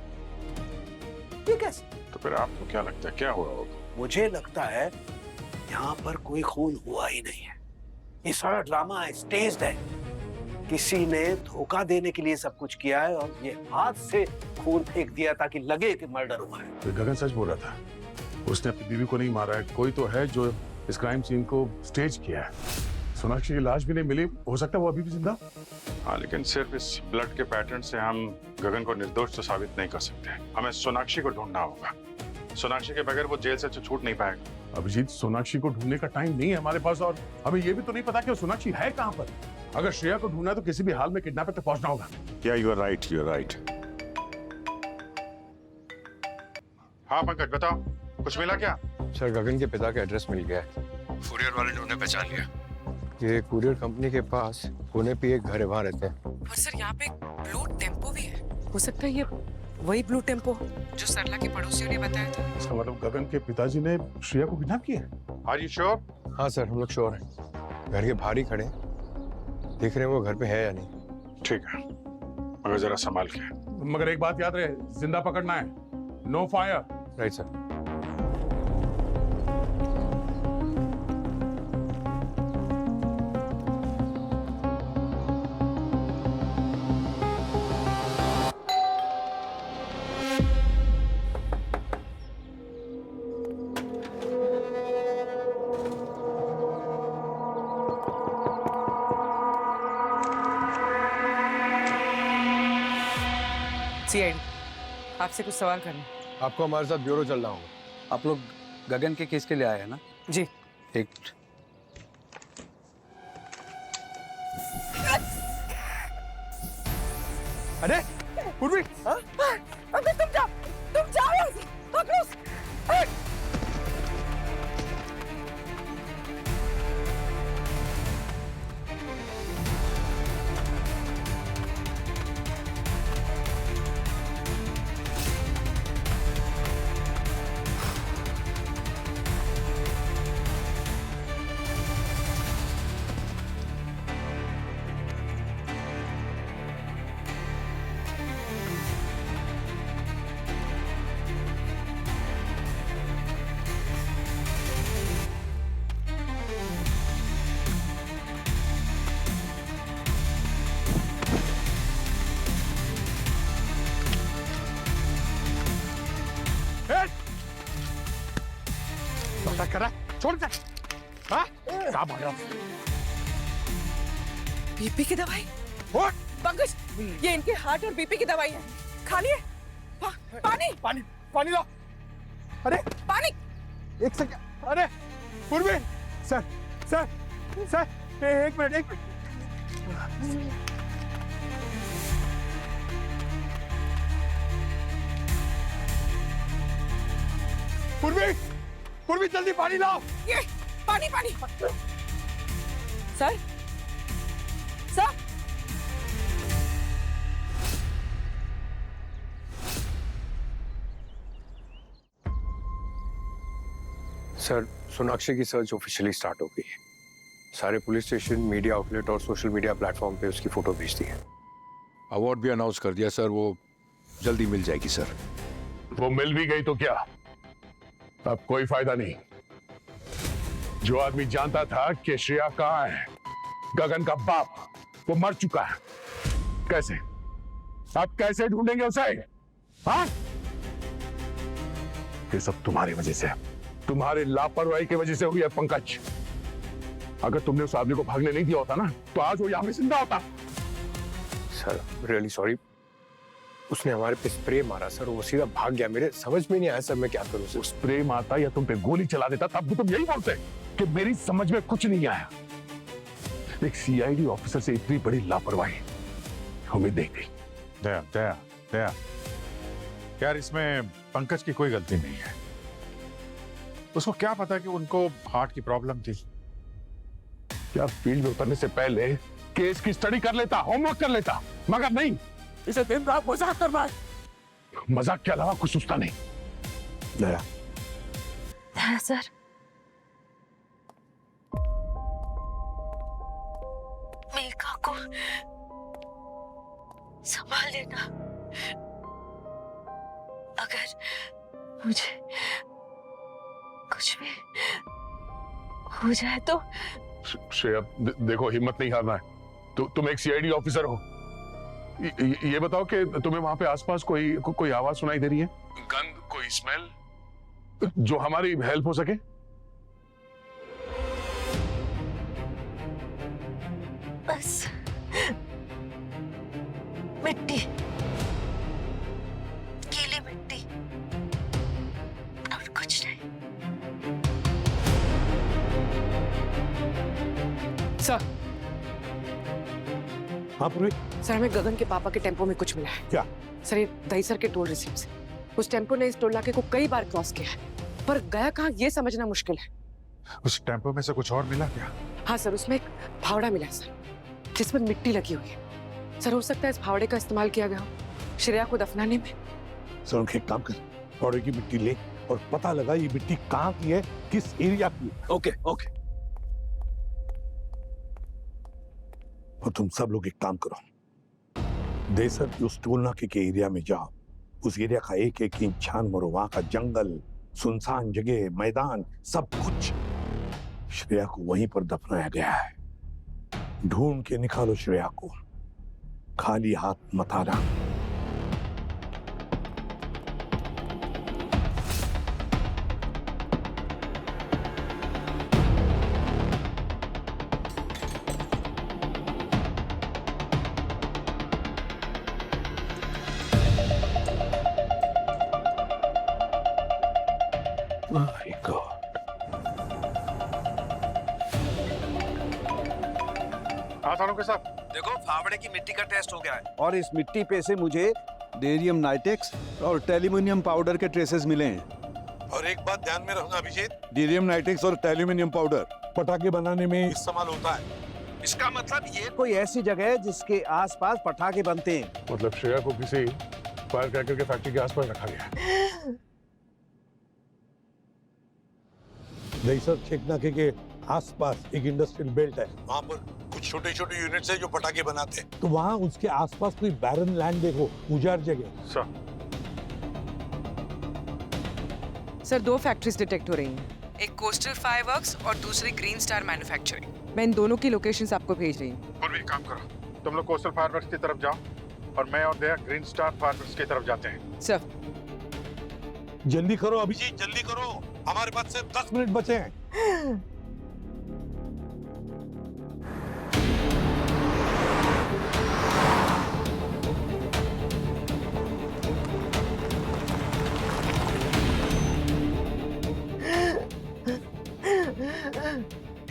ये कैसे? तो फिर आपको क्या लगता है क्या हुआ होगा? मुझे लगता है यहाँ पर कोई खून हुआ ही नहीं है। ये सारा ड्रामा है, स्टेज्ड है। किसी ने धोखा देने के लिए सब कुछ किया है और ये हाथ से खून फेंक दिया ताकि लगे कि मर्डर हुआ है। तो गगन सच बोल रहा था, उसने अपनी बीवी को नहीं मारा है। कोई तो है जो इस क्राइम सीन को स्टेज किया है। सोनाक्षी की लाश भी नहीं मिली, हो सकता है वो अभी भी जिंदा। हाँ, लेकिन सिर्फ इस ब्लड के पैटर्न से हम गगन को निर्दोष तो साबित नहीं कर सकते। हमें सोनाक्षी को ढूंढना होगा। सोनाक्षी के बगैर वो जेल से तो छूट नहीं पाएगा। अभिजीत, सोनाक्षी को ढूंढने का टाइम नहीं है हमारे पास, और हमें ये भी तो नहीं पता कि सोनाक्षी है कहाँ पर। अगर श्रेया को ढूंढना है तो किसी भी हाल में किडनैपर तक पहुंचना होगा। या यू आर राइट। हाँ पंकज बताओ, कुछ मिला क्या? सर गगन के पिता का एड्रेस मिल गया है। कुरियर वाले ने उन्हें पहचान लिया। ये कुरियर कंपनी के पास कोने पे एक घर है, वहाँ रहते हैं। और सर यहाँ पे एक ब्लू टेम्पो भी है। हो सकता है ये वही ब्लू टेम्पो जो सरला के पड़ोसियों ने बताया था। इसका मतलब गगन के पिताजी ने श्रेया को किडनैप किया है। Are you sure? हाँ सर, हम लोग श्योर हैं। घर के बाहर ही खड़े हैं, देख रहे हैं वो घर पे है या नहीं। ठीक है, मगर जरा संभाल के। मगर एक बात याद रहे, जिंदा पकड़ना है, no fire. Right sir. CID, आपसे कुछ सवाल करना। आपको हमारे साथ ब्यूरो चलना होगा। आप लोग गगन के केस के लिए आए हैं ना? जी। एक अरे उर्वी, अबे तुम जाओ यहाँ से, पकड़ो उसे। छोड़ दे। हाँ? क्या भाग रहा? बीपी की दवाई? What? पंकज, ये इनके हार्ट और बीपी की दवाई है। खा लिए? पानी पानी लो। अरे पानी एक सेकंड। अरे पूर्वी सर सर सर एक मिनट। पूर्वी पूर्वी जल्दी पानी लाओ। ये पानी पानी। सर सर सर सोनाक्षी की सर्च ऑफिशियली स्टार्ट हो गई है। सारे पुलिस स्टेशन, मीडिया आउटलेट और सोशल मीडिया प्लेटफॉर्म पे उसकी फोटो भेज दी है। अवार्ड भी अनाउंस कर दिया सर, वो जल्दी मिल जाएगी सर। वो मिल भी गई तो क्या, अब कोई फायदा नहीं। जो आदमी जानता था कि श्रेया कहाँ है, गगन का बाप, वो मर चुका है। कैसे, अब कैसे ढूंढेंगे उसे? हाँ, ये सब तुम्हारी वजह से, तुम्हारी लापरवाही की वजह से हुई है पंकज। अगर तुमने उस आदमी को भागने नहीं दिया होता ना, तो आज वो यहां पे जिंदा होता। सर रियली सॉरी, उसने हमारे पे स्प्रे मारा सर, वो सीधा भाग गया। मेरे समझ में नहीं आया सर, मैं क्या करूं सर। स्प्रे मारता या तुम पे गोली चला देता, तब भी तुम यही बोलते कि मेरी समझ में कुछ नहीं आया। एक सीआईडी ऑफिसर से इतनी बड़ी लापरवाही उम्मीद नहीं थी। दया दया दया यार, इसमें पंकज की कोई गलती नहीं है। उसको क्या पता कि उनको हार्ट की प्रॉब्लम थी। क्या फील्ड में उतरने से पहले केस की स्टडी कर लेता, होमवर्क कर लेता, मगर नहीं, इसे दिन रात मजाक कर रहा है। मजाक के अलावा कुछ सोचता नहीं। दया दया सर, मेघा को संभाल लेना। अगर मुझे कुछ भी हो जाए तो। श्रेया देखो, हिम्मत नहीं हारना है। तुम एक सीआईडी ऑफिसर हो। ये बताओ कि तुम्हें वहां पे आसपास कोई आवाज सुनाई दे रही है, गंध, कोई स्मेल जो हमारी हेल्प हो सके? बस मिट्टी, गीली मिट्टी, और कुछ नहीं। सर, हाँ पूर्वी। सर हमें गगन के पापा के टेम्पो में कुछ मिला है। क्या? सर ये दहीसर के टोल रिसीप्ट से। उस टेम्पो ने इस टोल नाके को कई बार क्रॉस किया है, पर गया कहाँ ये समझना मुश्किल है। उस टेम्पो में से कुछ और मिला क्या? हाँ सर, उसमें एक फावड़ा मिला है सर, जिसमें मिट्टी लगी हुई है। सर हो सकता है इस फावड़े का इस्तेमाल किया गया हो श्रेया को दफनाने में। सर उनके एक काम कर, फावड़े की मिट्टी ले और पता लगा ये मिट्टी कहाँ की है, किस एरिया की है। Okay okay. और तुम सब लोग एक काम करो, देसर की उस टोल नाके के एरिया में जाओ, उस एरिया का एक एक इंच छान मारो, वहां का जंगल, सुनसान जगह, मैदान, सब कुछ। श्रेया को वहीं पर दफनाया गया है। ढूंढ के निकालो श्रेया को, खाली हाथ मत आना। के साथ देखो, फावड़े की मिट्टी का टेस्ट हो गया है और इस मिट्टी पे से मुझे डेरियम नाइट्रेक्स और टेल्यूमिनियम पाउडर के ट्रेसेस मिले हैं। और एक बात ध्यान में रखना अभिजीत, डेरियम नाइट्रेक्स और टेल्यूमिनियम पाउडर पटाखे बनाने में इस्तेमाल होता है। इसका मतलब ये कोई ऐसी जगह है जिसके आसपास पटाखे बनते हैं। मतलब श्रेया को किसी फायर क्रैकर के फैक्ट्री के आसपास रखा गया। दहीसर छेकनाके के आसपास एक इंडस्ट्रियल बेल्ट है, वहाँ पर कुछ छोटे छोटे यूनिट्स है जो पटाखे बनाते हैं। तो वहाँ उसके आसपास कोई बैरन लैंड देखो, उजाड़ जगह। सर 2 फैक्ट्रीज डिटेक्ट हो रही हैं, एक कोस्टल फायरवर्क्स और दूसरी ग्रीन स्टार मैन्युफैक्चरिंग। मैं इन दोनों की लोकेशंस आपको भेज रही हूँ। और भी काम करो, तुम लोग कोस्टल फायरवर्क्स की तरफ जाओ और मैं और दया ग्रीन स्टार फायरवर्क्स की तरफ जाते हैं। सर जल्दी करो अभिजीत, जल्दी करो, हमारे पास सिर्फ 10 मिनट बचे हैं।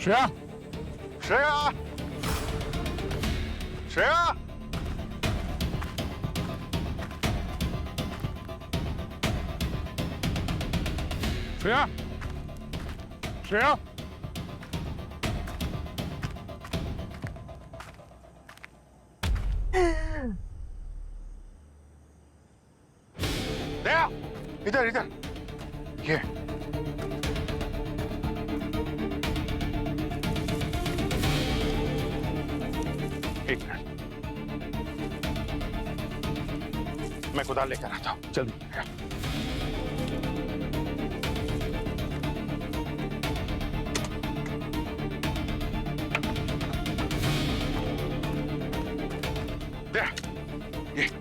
श्रेया, श्रेया, श्रेया, श्रेया, श्रेया, दया, इधर इधर, ये एक मिनट, मैं कुदाल लेकर आता हूँ, जल्दी। दया, ये एक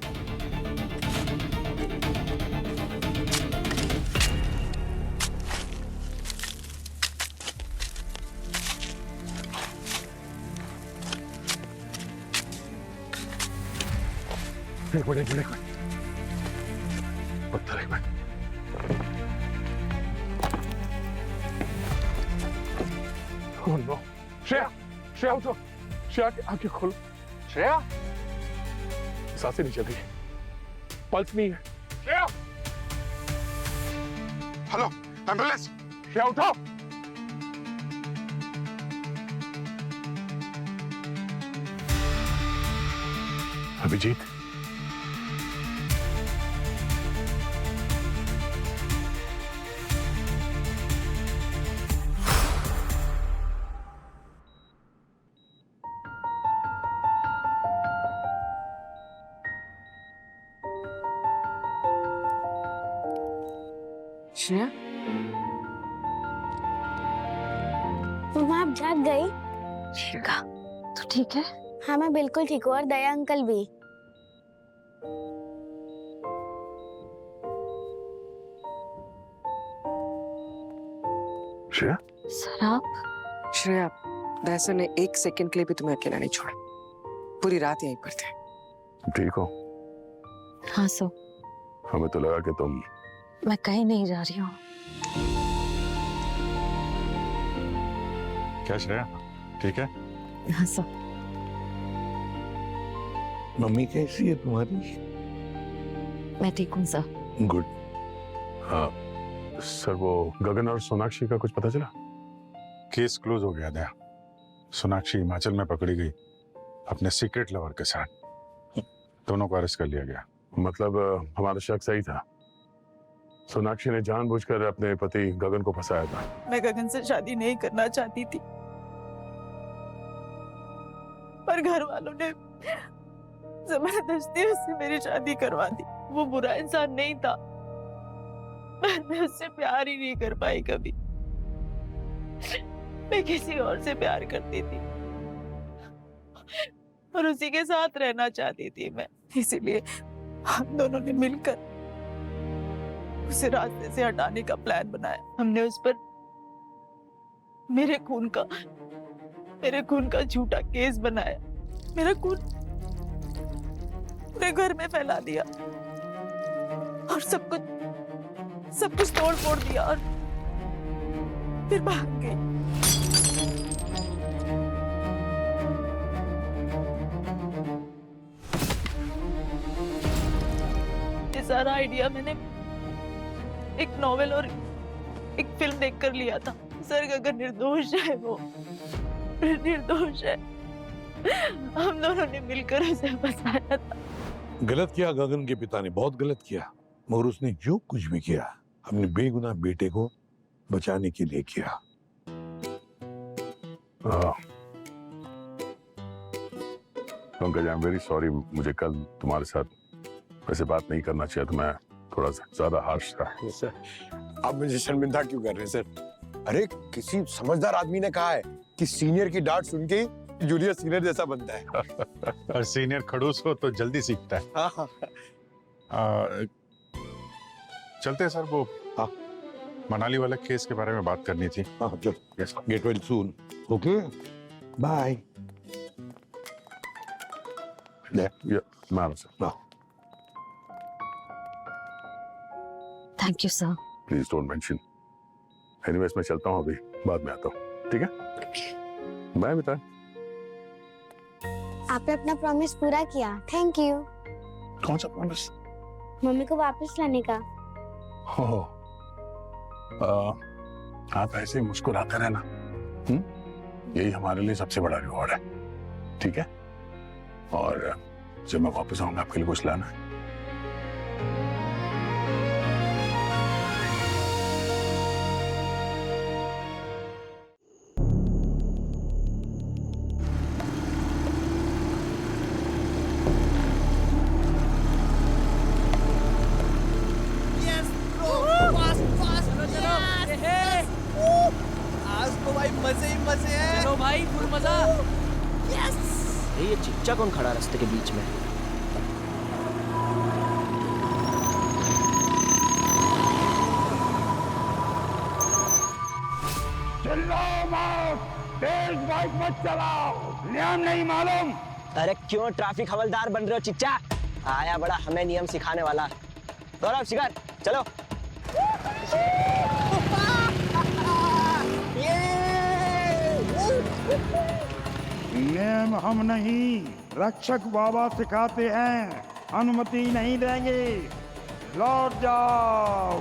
मिनट, पत्थर एक minute. Oh no. Shreya, Shreya उठो, श्रेया की आंखें खोलो। श्रेया, सांसें नहीं चल रही, पल्स नहीं है। Shreya, hello, ambulance. श्रेया उठो। अभिजीत, श्रेया, मम्मा आप जाग गई? शिल्पा, तू ठीक है? हाँ मैं बिल्कुल ठीक हूँ और दया अंकल भी। श्रेया, सर आप? श्रेया, दहसन ने 1 सेकंड के लिए भी तुम्हें अकेला नहीं छोड़ा। पूरी रात यहीं पर थे। ठीक हो? हाँ सो। हमें तो लगा कि तुम। मैं कहीं नहीं जा रही हूँ। क्या श्रेया, ठीक है? हाँ सो। मम्मी कैसी है तुम्हारी? मैं ठीक हूँ सर। गुड। हाँ सर, वो गगन और सोनाक्षी का कुछ पता चला? केस क्लोज हो गया दया। सोनाक्षी हिमाचल में पकड़ी गई अपने सीक्रेट लवर के साथ। दोनों को अरेस्ट कर लिया गया। मतलब हमारा शक सही था। सोनाक्षी ने जानबूझकर अपने पति गगन को फंसाया था। मैं गगन से शादी नहीं करना चाहती थी, पर घर वालों ने जबरदस्ती उससे मेरी शादी करवा दी। वो बुरा इंसान नहीं था, पर मैं उससे प्यार ही नहीं कर पाई कभी। मैं किसी और से प्यार करती थी और उसी के साथ रहना चाहती थी मैं। इसीलिए हम दोनों ने मिलकर उसे रास्ते से हटाने का प्लान बनाया। हमने उस पर मेरे खून का झूठा केस बनाया। मेरा खून पूरे घर में फैला दिया और सब कुछ तोड़ फोड़ दिया और फिर भाग गई। ये सारा आइडिया मैंने एक नॉवेल और एक फिल्म देखकर लिया था। सर गगन निर्दोष है, वो निर्दोष है। हम दोनों ने मिलकर उसे फंसाया था। गलत किया गगन के पिता ने, बहुत गलत किया। मगर उसने जो कुछ भी किया अपने बेगुनाह बेटे को बचाने के लिए किया। Pankaj, I am very sorry. मुझे कल तुम्हारे साथ वैसे बात नहीं करना चाहिए था। मैं थोड़ा सा ज्यादा हार्श था। सर आप मुझे शर्मिंदा क्यों कर रहे हैं सर? अरे किसी समझदार आदमी ने कहा है कि सीनियर की डांट सुन के जूनियर सीनियर जैसा बनता है। और सीनियर खड़ूस हो तो जल्दी सीखता है। हाँ। चलते हैं सर, वो हाँ मनाली वाले केस के बारे में बात करनी थी। हाँ चल, get well soon. Okay, bye. Thank you sir. Please don't mention. Anyways मैं चलता हूँ, अभी बाद में आता हूँ। ठीक है, बाय बेटा। आपने अपना प्रॉमिस पूरा किया, थैंक यू। कौन सा प्रॉमिस? मम्मी को वापस लाने का। हो, आप ऐसे ही मुस्कुराते रहना, यही हमारे लिए सबसे बड़ा रिवॉर्ड है, ठीक है? और जब मैं वापस आऊंगा आपके लिए कुछ लाना है। आज तो भाई मजे ही मजे हैं। चलो भाई, फुल मजा। ये चिच्चा कौन खड़ा रास्ते के बीच में? चिल्लाओ मत, तेज बाइक मत चलाओ, नियम नहीं मालूम? अरे क्यों ट्रैफिक हवलदार बन रहे हो चिच्चा? आया बड़ा हमें नियम सिखाने वाला। गौरव शिखर चलो। नियम हम नहीं, रक्षक बाबा सिखाते हैं, अनुमति नहीं देंगे, लौट जाओ।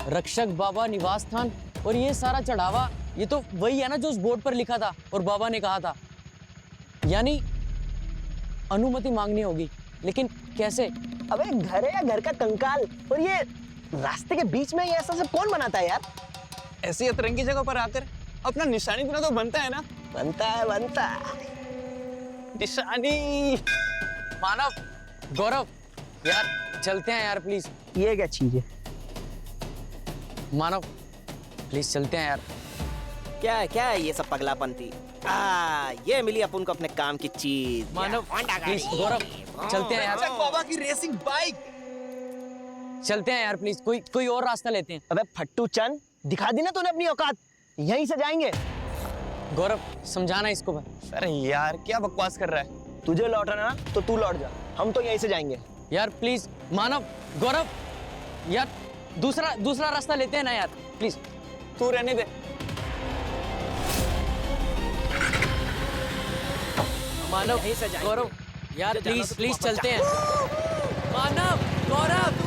रक्षक बाबा निवास स्थान और ये सारा चढ़ावा, ये तो वही है ना जो उस बोर्ड पर लिखा था और बाबा ने कहा था। यानी अनुमति मांगनी होगी, लेकिन कैसे? अबे घर है या घर का कंकाल, और ये रास्ते के बीच में ये ऐसा सब कौन बनाता है यार? ऐसी अतरंगी जगह पर आकर अपना निशानी बिना तो बनता है ना। बनता है निशानी। मानव, गौरव, यार चलते हैं यार प्लीज। ये क्या चीज है? मानव प्लीज चलते हैं यार। क्या है ये सब पगलापंती? ये मिली अपन को अपने काम की चीज। मानव प्लीज, गौरव चलते हैं यार। बाबा की रेसिंग बाइक। चलते हैं यार प्लीज, कोई और रास्ता लेते हैं। अबे फट्टू चंद, दिखा दी ना तूने अपनी औकात, यहीं से जाएंगे। गौरव समझाना इसको भाई। अरे यार क्या बकवास कर रहा है? तुझे लौटना ना तो तू लौट जा, हम तो यहीं से जाएंगे। यार प्लीज मानव, गौरव, यार दूसरा रास्ता लेते हैं ना यार प्लीज। तू रहने दे। मानव, गौरव, यार प्लीज चलते हैं। मानव, गौरव,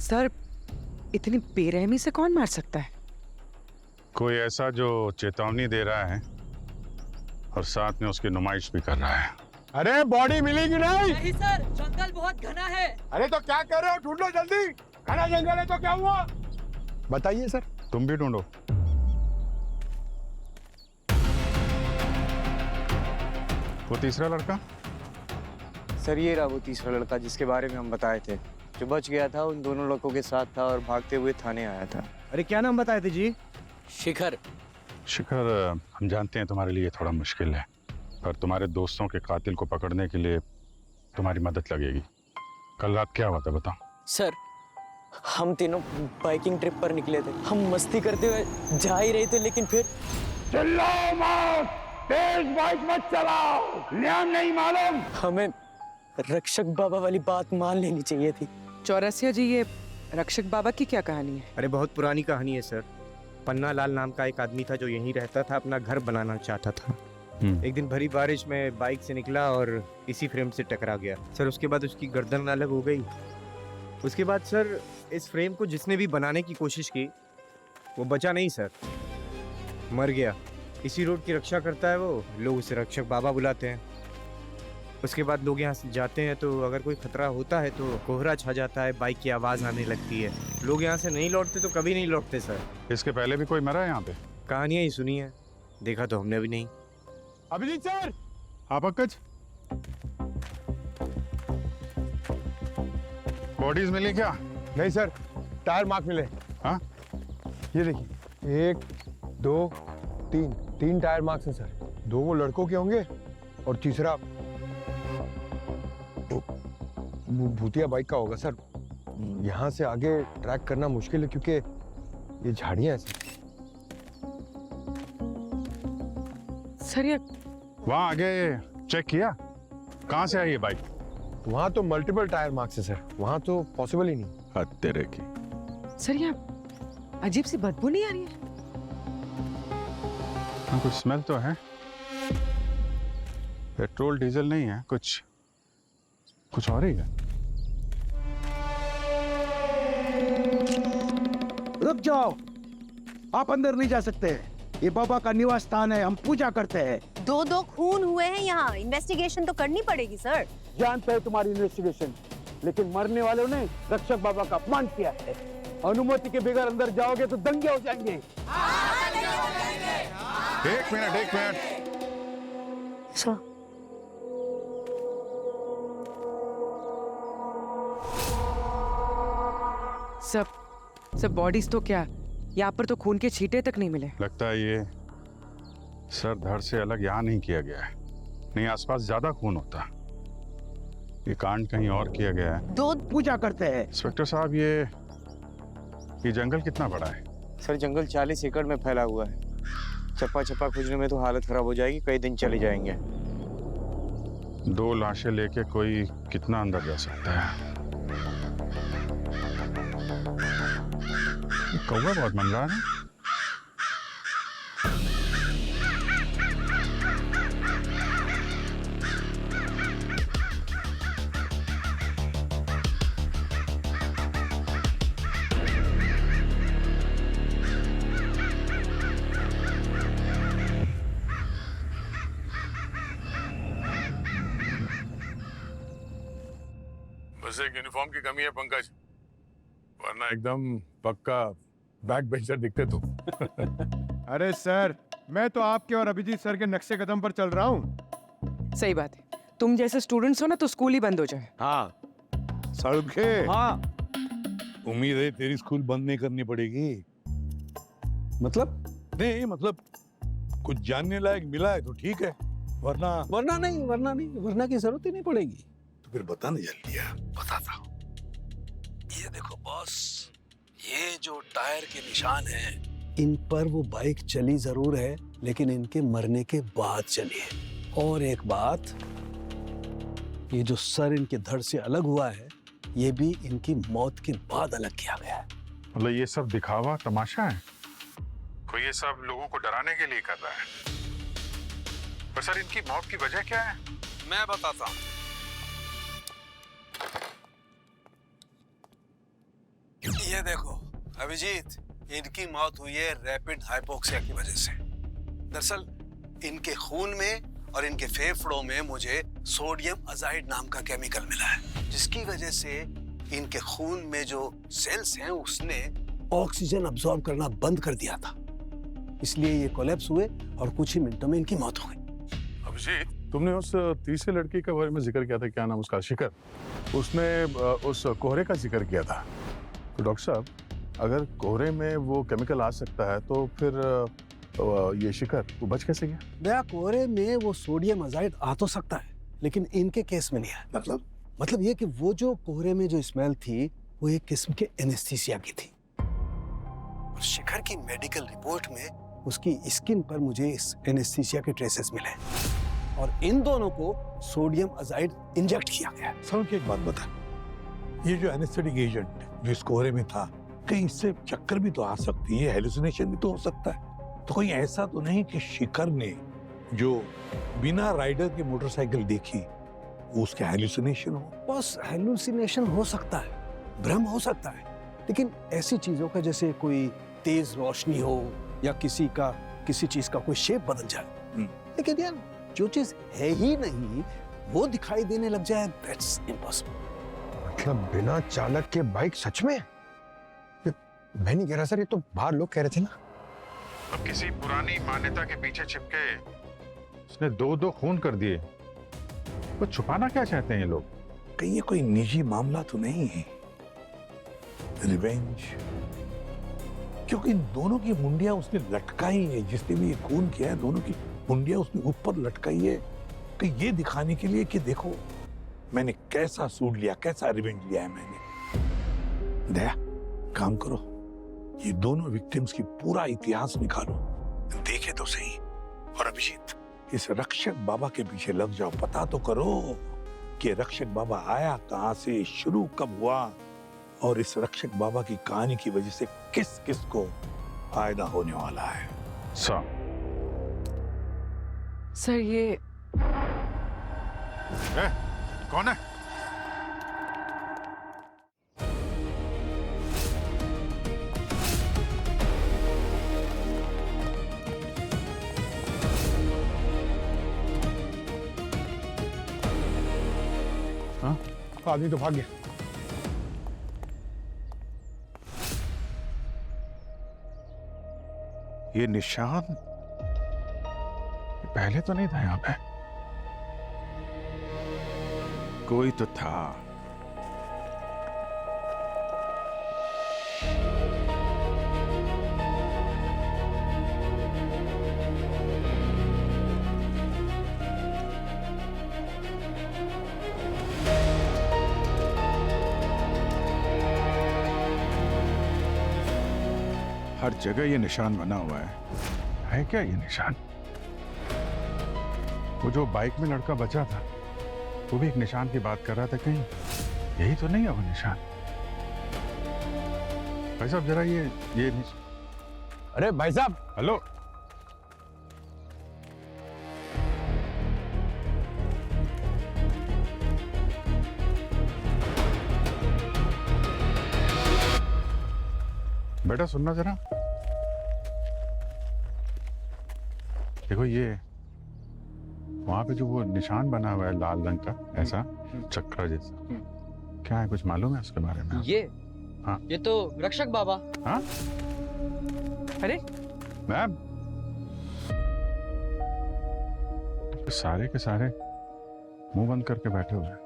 सर, इतनी बेरहमी से कौन मार सकता है? कोई ऐसा जो चेतावनी दे रहा है और साथ में उसकी नुमाइश भी कर रहा है। अरे बॉडी मिलेगी नहीं? नहीं सर, जंगल बहुत घना है। अरे तो क्या कर रहे हो? ढूंढो जल्दी, घना जंगल है तो क्या हुआ? बताइए सर। तुम भी ढूंढो। वो तीसरा लड़का? सर ये रहा वो तीसरा लड़का जिसके बारे में हम बताए थे। जो बच गया था उन दोनों लड़कों के साथ था और भागते हुए थाने आया था। अरे क्या नाम बताए थे जी? शिखर। शिखर, हम जानते हैं तुम्हारे लिए थोड़ा मुश्किल है, पर तुम्हारे दोस्तों के कातिल को पकड़ने के लिए तुम्हारी मदद लगेगी। कल रात क्या हुआ था बताओ। सर, हम तीनों बाइकिंग ट्रिप पर निकले थे। हम मस्ती करते हुए जा ही रहे थे, लेकिन फिर चिल्लाओ मत, तेज बाइक मत चलाओ, नियम नहीं मालूम। हमें रक्षक बाबा वाली बात मान लेनी चाहिए थी। चौरसिया जी, ये रक्षक बाबा की क्या कहानी है? अरे बहुत पुरानी कहानी है सर। पन्ना लाल नाम का एक आदमी था जो यहीं रहता था, अपना घर बनाना चाहता था। एक दिन भरी बारिश में बाइक से निकला और इसी फ्रेम से टकरा गया सर। उसके बाद उसकी गर्दन अलग हो गई। उसके बाद सर इस फ्रेम को जिसने भी बनाने की कोशिश की वो बचा नहीं सर, मर गया। इसी रोड की रक्षा करता है वो, लोग उसे रक्षक बाबा बुलाते हैं। उसके बाद लोग यहाँ से जाते हैं तो अगर कोई खतरा होता है तो कोहरा छा जाता है, बाइक की आवाज़ आने लगती है। लोग यहाँ से नहीं लौटते तो कभी नहीं लौटते सर। इसके पहले भी कोई मरा है यहाँ पे? कहानियाँ ही सुनी है, देखा तो हमने भी नहीं। अभिजीत सर, हाँ पंकज, बॉडीज मिली क्या? नहीं सर, टायर मार्क मिले। हाँ, ये देखिए, 1 2 3 टायर मार्क्स हैं सर। 2 वो लड़कों के होंगे और तीसरा भूतिया बाइक का होगा सर। यहाँ से आगे ट्रैक करना मुश्किल है क्योंकि ये झाड़ियाँ हैं सर। ये वहाँ आगे चेक किया कहाँ से आई ये बाइक? वहाँ तो मल्टीपल टायर मार्क्स है सर, वहाँ तो पॉसिबल ही नहीं। हद तेरे की। सर, ये अजीब सी बदबू नहीं आ रही है? हाँ, कुछ स्मेल तो है। पेट्रोल डीजल नहीं है, कुछ और ही है। रुक जाओ, आप अंदर नहीं जा सकते। ये बाबा का निवास स्थान है, हम पूजा करते हैं। 2 खून हुए हैं यहाँ, इन्वेस्टिगेशन तो करनी पड़ेगी सर। जानते हैं तुम्हारी इन्वेस्टिगेशन, लेकिन मरने वालों ने रक्षक बाबा का अपमान किया है। अनुमति के बगैर अंदर जाओगे तो दंगे हो जाएंगे। एक मिनट। सर, सब बॉडीज तो क्या, यहाँ पर तो खून के छींटे तक नहीं मिले। लगता है ये सर धड़ से अलग यहाँ नहीं किया गया है, नहीं आसपास ज्यादा खून होता। ये कांड कहीं और किया गया है। 2 पूजा करते हैं। इंस्पेक्टर साहब, ये जंगल कितना बड़ा है? सर, जंगल 40 एकड़ में फैला हुआ है। चप्पा खोजने में तो हालत खराब हो जाएगी, कई दिन चले जाएंगे। 2 लाशें लेके कोई कितना अंदर जा सकता है? कौवा बहुत मन रहा है। बस एक यूनिफॉर्म की कमी है पंकज, वरना एकदम पक्का बैक बेंचर दिखते तो। अरे सर, मैं तो आपके और अभिजीत सर के नक्शे कदम पर चल रहा हूँ। सही बात है, तुम जैसे स्टूडेंट्स हो ना तो स्कूल ही बंद हो जाए। हाँ सड़के। हाँ, उम्मीद है तेरी स्कूल बंद नहीं करनी पड़ेगी। मतलब? नहीं मतलब कुछ जानने लायक मिला है तो ठीक है, वरना नहीं, वरना की जरूरत ही नहीं पड़ेगी। तो फिर बता ना जल्दी यार। बताता हूँ। ये देखो बॉस, ये जो टायर के निशान हैं, इन पर वो बाइक चली जरूर है, लेकिन इनके मरने के बाद चली है। और एक बात, ये जो सर इनके धड़ से अलग हुआ है, ये भी इनकी मौत के बाद अलग किया गया है। मतलब ये सब दिखावा तमाशा है? कोई ये सब लोगों को डराने के लिए कर रहा है? पर सर, इनकी मौत की वजह क्या है? मैं बताता हूँ। ये देखो अभिजीत, इनकी मौत हुई है रैपिड हाइपोक्सिया की वजह से। दरअसल इनके खून में और इनके फेफड़ों में मुझे सोडियम अजाइड नाम का केमिकल मिला है, जिसकी वजह से इनके खून में जो सेल्स हैं उसने ऑक्सीजन अब्सॉर्ब करना बंद कर दिया था। इसलिए ये कोलैप्स हुए और कुछ ही मिनटों में इनकी मौत हो गई। अभिजीत, तुमने उस तीसरे लड़की के बारे में जिक्र किया था, क्या नाम उसका, शिखर। उसने उस कोहरे का जिक्र किया था। तो डॉक्टर साहब, अगर कोहरे में वो केमिकल आ सकता है तो फिर ये शिखर वो बच कैसे गया? दया, कोहरे में वो सोडियम अजाइड आ तो सकता है, लेकिन इनके केस में नहीं है। मतलब ये कि वो जो कोहरे में जो स्मेल थी वो एक किस्म के एनेस्थीसिया की थी। और शिखर की मेडिकल रिपोर्ट में उसकी स्किन पर मुझे इस एनेस्थीसिया के ट्रेसेस मिले और इन दोनों को सोडियम अजाइड इंजेक्ट किया गया। समझ के एक बात बता, ये जो एनेस्थेटिक एजेंट जो इस कोहरे में था, कहीं इससे चक्कर भी तो आ सकती है, हेलुसिनेशन भी तो हो सकता है। तो कोई ऐसा तो नहीं कि शिखर ने जो बिना राइडर के मोटरसाइकिल देखी वो उसके हेलुसिनेशन हो? बस हेलुसिनेशन हो सकता है, भ्रम हो सकता है, लेकिन ऐसी चीजों का जैसे कोई तेज रोशनी हो या किसी चीज का कोई शेप बदल जाए, लेकिन यार जो चीज है ही नहीं वो दिखाई देने लग जाए, दैट्स इम्पॉसिबल। मतलब बिना चालक के बाइक सच में? मैं नहीं कह रहा सर, ये तो बाहर लोग कह रहे थे ना। अब किसी पुरानी मान्यता के पीछे छिपके उसने दो खून कर दिए, वो छुपाना क्या चाहते हैं ये लोग? कहीं ये कोई निजी मामला तो नहीं है, रिवेंज? क्योंकि इन दोनों की मुंडियां उसने लटकाई है, जिसने भी ये खून किया है दोनों की मुंडियां उसने ऊपर लटकाई है, कि ये दिखाने के लिए कि देखो मैंने कैसा सूट लिया, कैसा रिवेंज लिया है मैंने। दया, काम करो, ये दोनों विक्टिम्स की पूरा इतिहास निकालो, देखे तो सही। और अभिजीत, इस रक्षक बाबा के पीछे लग जाओ, पता तो करो कि रक्षक बाबा आया कहां से, शुरू कब हुआ, और इस रक्षक बाबा की कहानी की वजह से किस किस को फायदा होने वाला है। सर ये कौन है? हाँ, आदमी तो भाग गया। ये निशान पहले तो नहीं था यहाँ पे, कोई तो था। हर जगह ये निशान बना हुआ है क्या ये निशान? वो जो बाइक में लड़का बचा था वो भी एक निशान की बात कर रहा था, कहीं यही तो नहीं है वो निशान? भाई साहब जरा ये अरे भाई साहब, हेलो, बेटा सुनना जरा, देखो ये वहां पे जो वो निशान बना हुआ है लाल रंग का, ऐसा चक्र जैसा, क्या है, कुछ मालूम है उसके बारे में? ये हाँ, ये तो रक्षक बाबा। हाँ? अरे मैम, सारे के सारे मुंह बंद करके बैठे हुए हैं।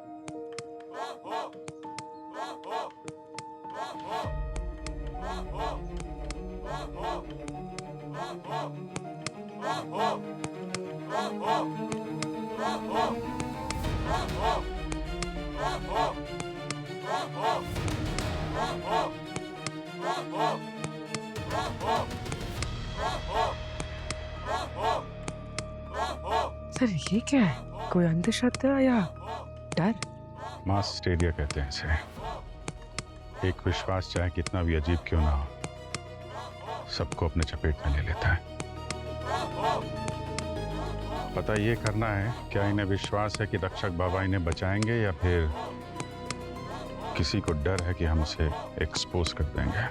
सर ये क्या है, कोई अंधश्रद्धा या डर? मास स्टेडिया कहते हैं इसे। एक विश्वास चाहे कितना भी अजीब क्यों ना हो, सबको अपने चपेट में ले लेता है। पता ये करना है क्या इन्हें विश्वास है कि रक्षक बाबा इन्हें बचाएंगे, या फिर किसी को डर है कि हम इसे एक्सपोज कर देंगे।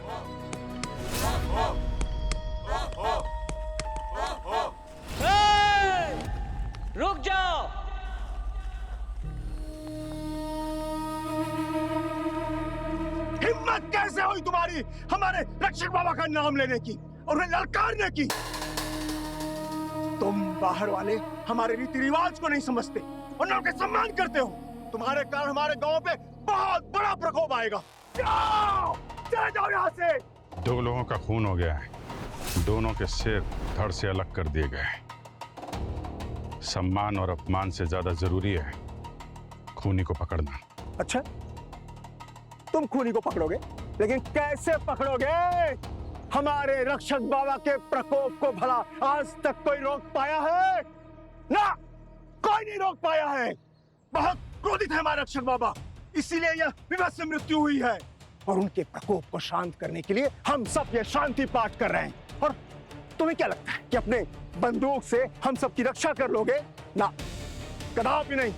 रुक जाओ। हिम्मत कैसे हुई तुम्हारी हमारे रक्षक बाबा का नाम लेने की और उन्हें ललकारने की? तुम बाहर वाले हमारे रीति रिवाज को नहीं समझते और न के सम्मान करते हो। तुम्हारे कारण हमारे गांव पे बहुत बड़ा प्रकोप आएगा। जाओ, चले जाओ यहाँ से। 2 लोगों का खून हो गया है, दोनों के सिर धड़ से अलग कर दिए गए। सम्मान और अपमान से ज्यादा जरूरी है खूनी को पकड़ना। अच्छा, तुम खूनी को पकड़ोगे, लेकिन कैसे पकड़ोगे? हमारे रक्षक बाबा के प्रकोप को भला आज तक कोई रोक पाया है? ना, कोई नहीं रोक पाया है। बहुत क्रोधित है हमारे रक्षक बाबा, इसीलिए यह विभत्स मृत्यु हुई है। और उनके प्रकोप को शांत करने के लिए हम सब ये शांति पाठ कर रहे हैं। और तुम्हें क्या लगता है कि अपने बंदूक से हम सब की रक्षा कर लोगे? ना, कदापि नहीं।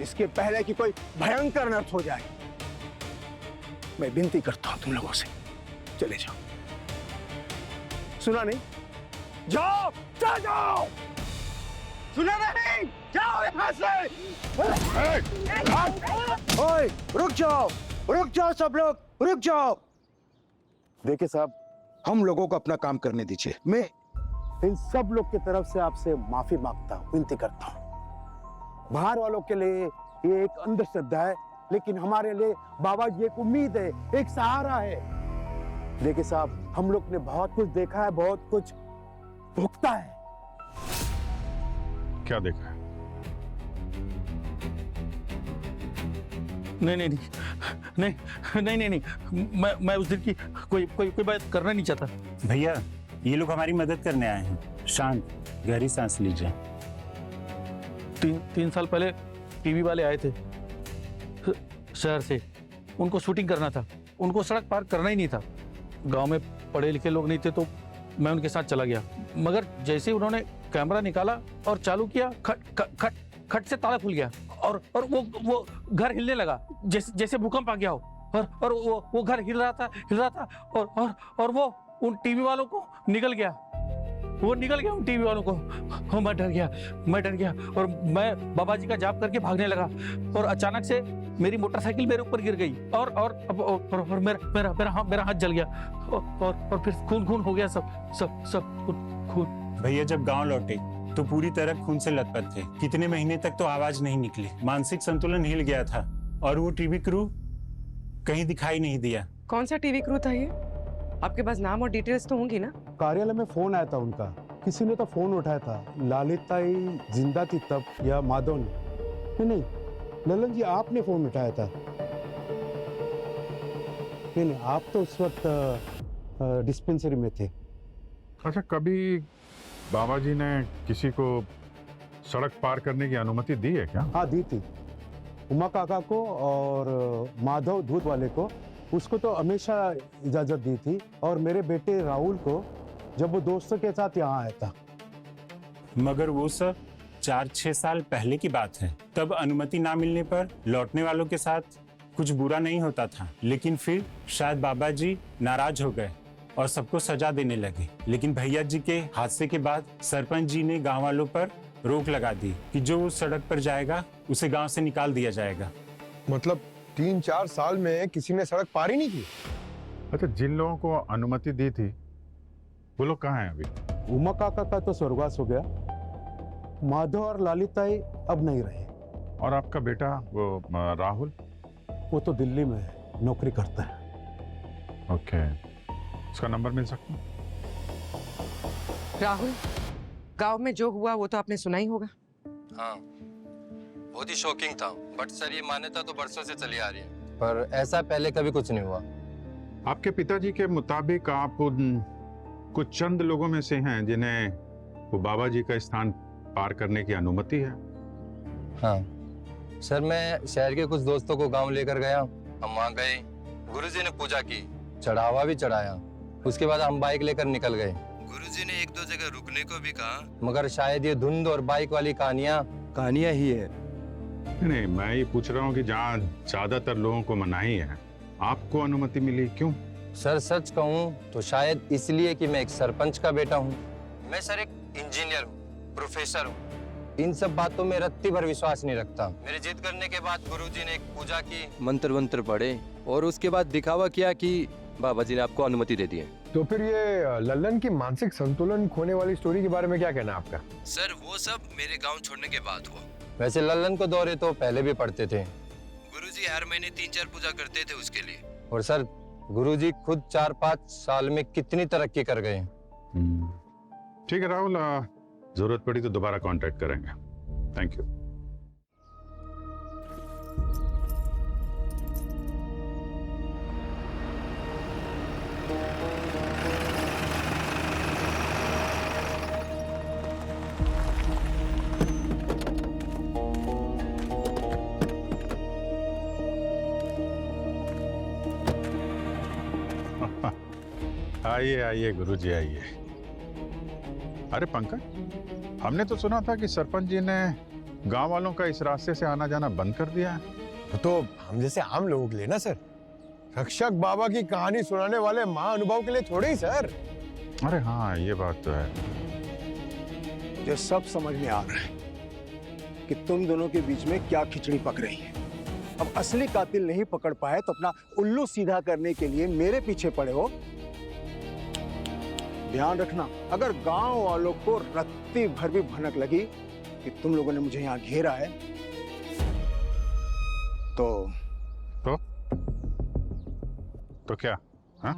इसके पहले कि कोई भयंकर अनर्थ हो जाए, मैं विनती करता हूं तुम लोगों से, चले जाओ। सुना नहीं? जाओ, चले जाओ। सुना नहीं? जाओ यहाँ से। ओए, रुक जाओ सब लोग, रुक जाओ। देखिए साहब, हम लोगों को अपना काम करने दीजिए। मैं इन सब लोग की तरफ से आपसे माफी मांगता हूँ, विनती करता हूँ। बाहर वालों के लिए ये एक अंधश्रद्धा है, लेकिन हमारे लिए बाबा जी एक उम्मीद है, एक सहारा है। देखिए साहब, हम लोग ने बहुत कुछ देखा है, बहुत कुछ भुगता है। क्या देखा है? नहीं, मैं उस दिन की कोई बात करना नहीं चाहता। भैया, ये लोग हमारी मदद करने आए हैं। शांत, गहरी सांस लीजिए। 3 साल पहले टीवी वाले आए थे शहर से, उनको शूटिंग करना था। उनको सड़क पार करना ही नहीं था। गांव में पढ़े लिखे लोग नहीं थे, तो मैं उनके साथ चला गया। मगर जैसे ही उन्होंने कैमरा निकाला और चालू किया, खट से ताला खुल गया और वो घर हिलने लगा, जैसे भूकंप आ गया हो। और वो घर हिल रहा था और वो उन टीवी वालों को निकल गया। वो निकल गया उन टीवी वालों को। मैं डर गया और मैं बाबा जी का जाप करके भागने लगा। और अचानक से मेरी मोटरसाइकिल मेरे ऊपर गिर गई और मेरा हाथ जल गया और फिर खून हो गया, सब खून। भैया, जब गांव लौटे तो पूरी तरह खून से लथपथ थे। कितने महीने तक तो आवाज नहीं निकली, मानसिक संतुलन हिल गया था और वो टीवी क्रू कहीं दिखाई नहीं दिया। कौन सा टीवी क्रू था ये? आपके पास नाम और डिटेल्स तो होंगी ना? कार्यालय में फोन आया था उनका, किसी ने तो फोन उठाया था। ललिताई जिंदा थी तब या माधव ने? नहीं, ललन जी आपने फोन उठाया था। नहीं, आप तो उस वक्त डिस्पेंसरी में थे। अच्छा, कभी बाबा जी ने किसी को सड़क पार करने की अनुमति दी है क्या? हाँ, दी थी। उमा काका को और माधव दूध वाले को, उसको तो हमेशा इजाजत दी थी। और मेरे बेटे राहुल को, जब वो दोस्तों के साथ यहाँ आया था। मगर वो सब 4-6 साल पहले की बात है। तब अनुमति ना मिलने पर लौटने वालों के साथ कुछ बुरा नहीं होता था, लेकिन फिर शायद बाबा जी नाराज हो गए और सबको सजा देने लगे। लेकिन भैया जी के हादसे के बाद सरपंच जी ने गांव वालों पर रोक लगा दी कि जो उस सड़क पर जाएगा उसे गांव से निकाल दिया जाएगा। मतलब 3-4 साल में किसी ने सड़क पार ही नहीं की? अच्छा, जिन लोगों को अनुमति दी थी वो लोग कहाँ हैं अभी? उमा काका का तो स्वर्गवास हो गया, माधव और ललिताई अब नहीं रहे। और आपका बेटा वो राहुल? वो तो दिल्ली में नौकरी करता है। ओके, उसका नंबर मिल सकता है? राहुल, गांव में जो हुआ वो तो आपने सुना ही होगा। हाँ, बहुत ही शॉकिंग था। बट सर, ये मान्यता तो बरसों से चली आ रही है, पर ऐसा पहले कभी कुछ नहीं हुआ। आपके पिताजी के मुताबिक आप उन कुछ चंद लोगों में से हैं जिन्हें वो बाबा जी का स्थान पार करने की अनुमति है? हाँ सर, मैं शहर के कुछ दोस्तों को गांव लेकर गया। हम वहाँ गए, गुरुजी ने पूजा की, चढ़ावा भी चढ़ाया। उसके बाद हम बाइक लेकर निकल गए। गुरुजी ने 1-2 जगह रुकने को भी कहा, मगर शायद ये धुंध और बाइक वाली कहानियां ही है। नहीं, मैं ये पूछ रहा हूँ कि जहाँ ज्यादातर लोगों को मनाही है, आपको अनुमति मिली क्यों? सर, सच कहूँ तो शायद इसलिए कि मैं एक सरपंच का बेटा हूँ। मैं सर एक इंजीनियर हूँ, प्रोफेसर हूँ। इन सब बातों में रत्ती भर विश्वास नहीं रखता। मेरे जिद करने के बाद गुरुजी ने एक पूजा की, मंत्र वंत्र पढ़े और उसके बाद दिखावा किया कि बाबा जी ने आपको अनुमति दे दी है। तो फिर ये लल्लन की मानसिक संतुलन खोने वाली स्टोरी के बारे में क्या कहना है आपका? सर वो सब मेरे गांव छोड़ने के बाद हुआ। वैसे लल्लन को दौरे तो पहले भी पड़ते थे। गुरुजी हर महीने 3-4 पूजा करते थे उसके लिए। और सर गुरुजी खुद 4-5 साल में कितनी तरक्की कर गए। ठीक है राहुल, जरूरत पड़ी तो दोबारा कांटेक्ट करेंगे। Thank you. आइए आइए गुरुजी आइए। अरे पंकज, हमने तो सुना था कि सरपंच जी ने गांव वालों का इस रास्ते से आना जाना बंद कर दिया है। तो हम जैसे आम लोगों के लिए ना सर, रक्षक बाबा की कहानी सुनाने वाले महाअनुभव के लिए थोड़े ही सर। अरे हाँ, ये बात तो है। मुझे सब समझ में आ रहा है कि तुम दोनों के बीच में क्या खिचड़ी पक रही है। अब असली कातिल नहीं पकड़ पाए तो अपना उल्लू सीधा करने के लिए मेरे पीछे पड़े हो। ध्यान रखना, अगर गांव वालों को रत्ती भर भी भनक लगी कि तुम लोगों ने मुझे यहाँ घेरा है तो क्या? हाँ?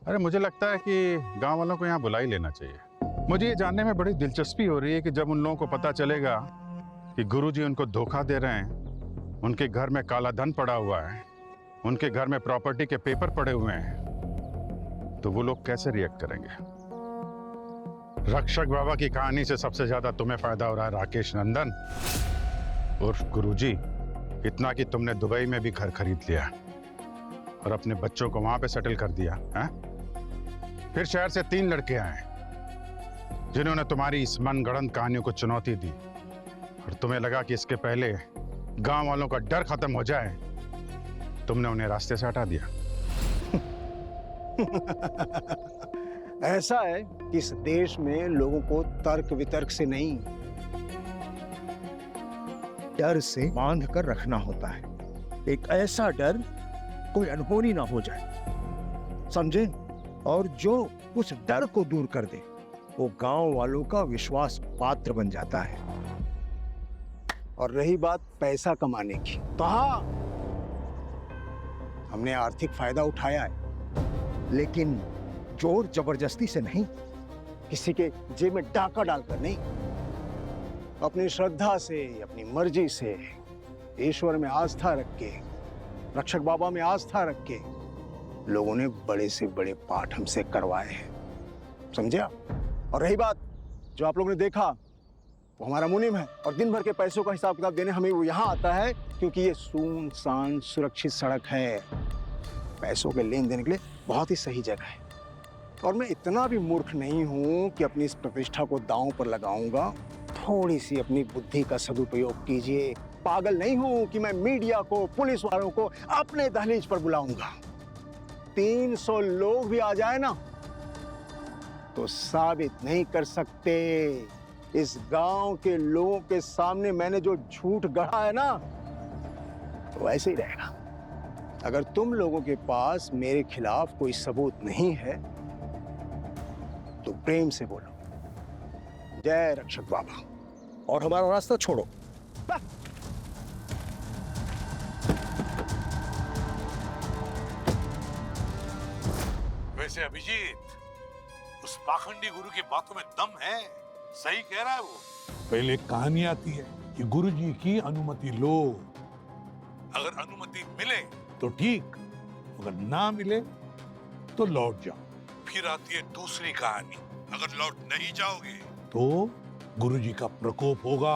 अरे मुझे लगता है कि गांव वालों को यहाँ बुला ही लेना चाहिए। मुझे ये जानने में बड़ी दिलचस्पी हो रही है कि जब उन लोगों को पता चलेगा कि गुरुजी उनको धोखा दे रहे हैं, उनके घर में काला धन पड़ा हुआ है, उनके घर में प्रॉपर्टी के पेपर पड़े हुए हैं, तो वो लोग कैसे रिएक्ट करेंगे? रक्षक बाबा की कहानी से सबसे ज्यादा तुम्हें फायदा हो रहा है राकेश नंदन उर्फ गुरुजी। इतना कि तुमने दुबई में भी घर खरीद लिया और अपने बच्चों को वहां पे सेटल कर दिया है? फिर शहर से 3 लड़के आए जिन्होंने तुम्हारी इस मनगढ़ंत कहानियों को चुनौती दी, और तुम्हें लगा कि इसके पहले गांव वालों का डर खत्म हो जाए, तुमने उन्हें रास्ते से हटा दिया। ऐसा है कि इस देश में लोगों को तर्क वितर्क से नहीं, डर से बांध कर रखना होता है। एक ऐसा डर कोई अनहोनी ना हो जाए, समझे? और जो उस डर को दूर कर दे वो गांव वालों का विश्वास पात्र बन जाता है। और रही बात पैसा कमाने की, तो हाँ, हमने आर्थिक फायदा उठाया है, लेकिन जोर जबरदस्ती से नहीं, किसी के जेब में डाका डालकर नहीं, अपनी श्रद्धा से, अपनी मर्जी से, ईश्वर में आस्था रख के, रक्षक बाबा में आस्था रख के लोगों ने बड़े से बड़े पाठ हमसे करवाए हैं, समझे? और रही बात जो आप लोगों ने देखा, वो हमारा मुनीम है और दिन भर के पैसों का हिसाब किताब देने हमें वो यहाँ आता है, क्योंकि ये सुनसान सुरक्षित सड़क है। पैसों के लेन देन के लिए बहुत ही सही जगह है। और मैं इतना भी मूर्ख नहीं हूँ कि अपनी इस प्रतिष्ठा को दांव पर लगाऊंगा। थोड़ी सी अपनी बुद्धि का सदुपयोग कीजिए। पागल नहीं हूँ कि मैं मीडिया को, पुलिस वालों को अपने दहलीज पर बुलाऊंगा। 300 लोग भी आ जाए ना तो साबित नहीं कर सकते इस गांव के लोगों के सामने मैंने जो झूठ गढ़ा है ना, तो ऐसे ही रहेगा। अगर तुम लोगों के पास मेरे खिलाफ कोई सबूत नहीं है तो प्रेम से बोलो, जय रक्षक बाबा, और हमारा रास्ता छोड़ो। वैसे अभिजीत, उस पाखंडी गुरु की बातों में दम है, सही कह रहा है वो। पहले कहानी आती है कि गुरुजी की अनुमति लो, अगर अनुमति मिले तो ठीक, अगर ना मिले तो लौट जाओ। फिर आती है दूसरी कहानी, अगर लौट नहीं जाओगे तो गुरुजी का प्रकोप होगा,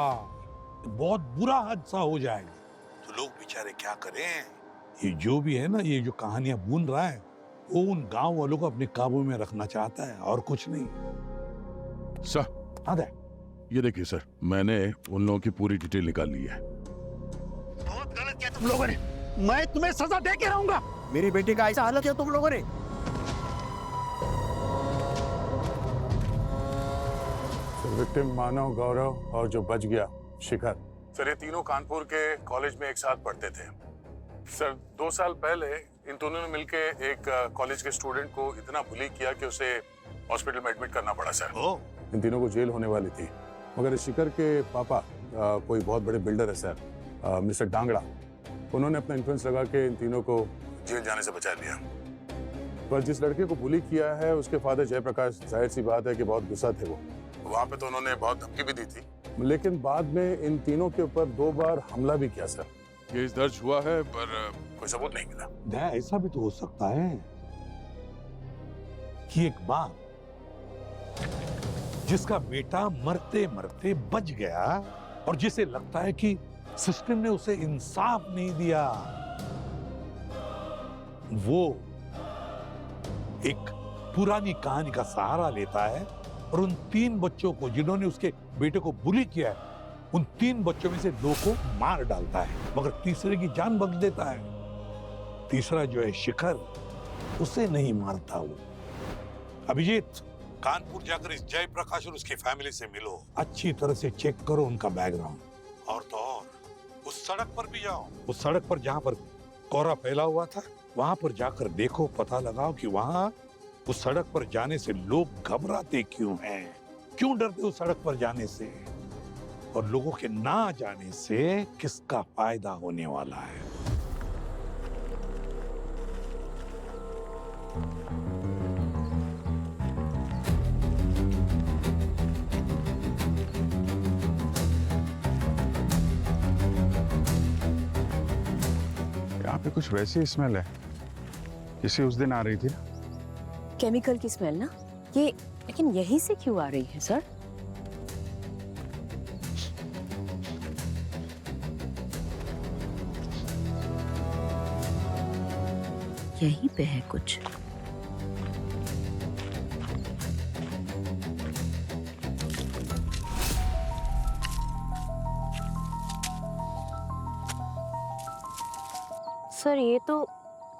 बहुत बुरा हादसा हो जाएगा। तो लोग बेचारे क्या करें? ये जो भी है ना, ये जो कहानियां बुन रहा है, वो उन गांव वालों को अपने काबू में रखना चाहता है और कुछ नहीं। सर, हाँ, ये देखिए सर, मैंने उन लोगों की पूरी डिटेल निकाल ली है। बहुत गलत किया तुम लोगों ने, मैं तुम्हें सजा दे के रहूंगा। मेरे बेटे का ऐसा हालत किया तुम लोगों ने। विक्टिम मानव, गौरव और जो बच गया शिखर, सर ये तीनों कानपुर के कॉलेज में एक साथ पढ़ते थे। सर 2 साल पहले इन दोनों ने मिलके एक कॉलेज के स्टूडेंट को इतना बुली किया कि उसे हॉस्पिटल में एडमिट करना पड़ा सर। इन तीनों को जेल होने वाली थी, मगर शिखर के पापा कोई बहुत बड़े बिल्डर है सर, मिस्टर डांगड़ा, उन्होंने अपना इन्फ्लुएंस लगा के इन तीनों को जेल जाने से बचा लिया। पर जिस लड़के को बुली किया है उसके फादर जयप्रकाश, जाहिर सी बात है कि बहुत गुस्सा थे वो। वहाँ पे तो उन्होंने बहुत धमकी भी दी थी, लेकिन बाद में इन तीनों के ऊपर 2 बार हमला भी किया सर। केस दर्ज हुआ है पर कोई सबूत नहीं मिला। ऐसा भी तो हो सकता है कि एक बाप जिसका बेटा मरते मरते बच गया और जिसे लगता है कि सिस्टम ने उसे इंसाफ नहीं दिया, वो एक पुरानी कहानी का सहारा लेता है और उन 3 बच्चों को जिन्होंने उसके बेटे को बुली किया है, उन 3 बच्चों में से 2 को मार डालता है, मगर तीसरे की जान बख्श देता है। तीसरा जो है शिखर, उसे नहीं मारता वो। अभिजीत, कानपुर जाकर इस जयप्रकाश और उसकी फैमिली से मिलो, अच्छी तरह से चेक करो उनका बैकग्राउंड। और तो और उस सड़क पर भी जाओ, उस सड़क पर जहां पर कोहरा फैला हुआ था, वहां पर जाकर देखो, पता लगाओ कि वहां उस सड़क पर जाने से लोग घबराते क्यों हैं, क्यों डरते उस सड़क पर जाने से, और लोगों के ना जाने से किसका फायदा होने वाला है। यहाँ पे कुछ वैसी स्मेल है जैसे उस दिन आ रही थी ना। केमिकल की स्मेल ना ये, लेकिन यहीं से क्यों आ रही है सर? यहीं पे है कुछ। सर ये तो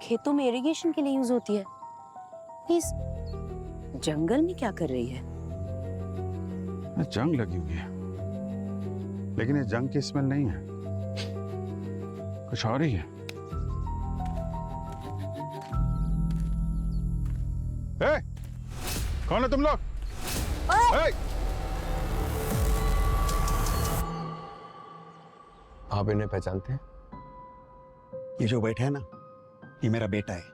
खेतों में इरिगेशन के लिए यूज होती है, इस जंगल में क्या कर रही है? जंग लगी हुई है, लेकिन ये जंग की स्मेल नहीं है, कुछ और ही है। ए, कौन है तुम लोग? आप इन्हें पहचानते हैं? ये जो बैठा है ना, ये मेरा बेटा है।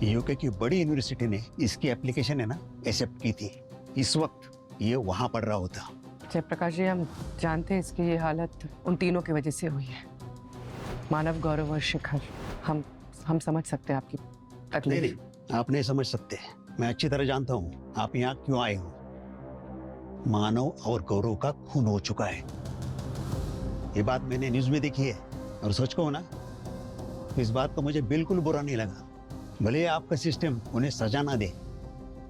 यूके की बड़ी यूनिवर्सिटी ने इसकी एप्लीकेशन है ना एक्सेप्ट की थी। इस वक्त ये वहां पढ़ रहा होता। जयप्रकाश जी, हम जानते हैं इसकी ये हालत उन तीनों की वजह से हुई है, मानव, गौरव और शिखर। हम समझ सकते हैं आपकी तकलीफ। नहीं, आप नहीं समझ सकते। मैं अच्छी तरह जानता हूँ आप यहाँ क्यों आए हो। मानव और गौरव का खून हो चुका है, ये बात मैंने न्यूज में देखी है। और सच कहो ना, इस बात का मुझे बिल्कुल बुरा नहीं लगा। भले आपका सिस्टम उन्हें सजा ना दे,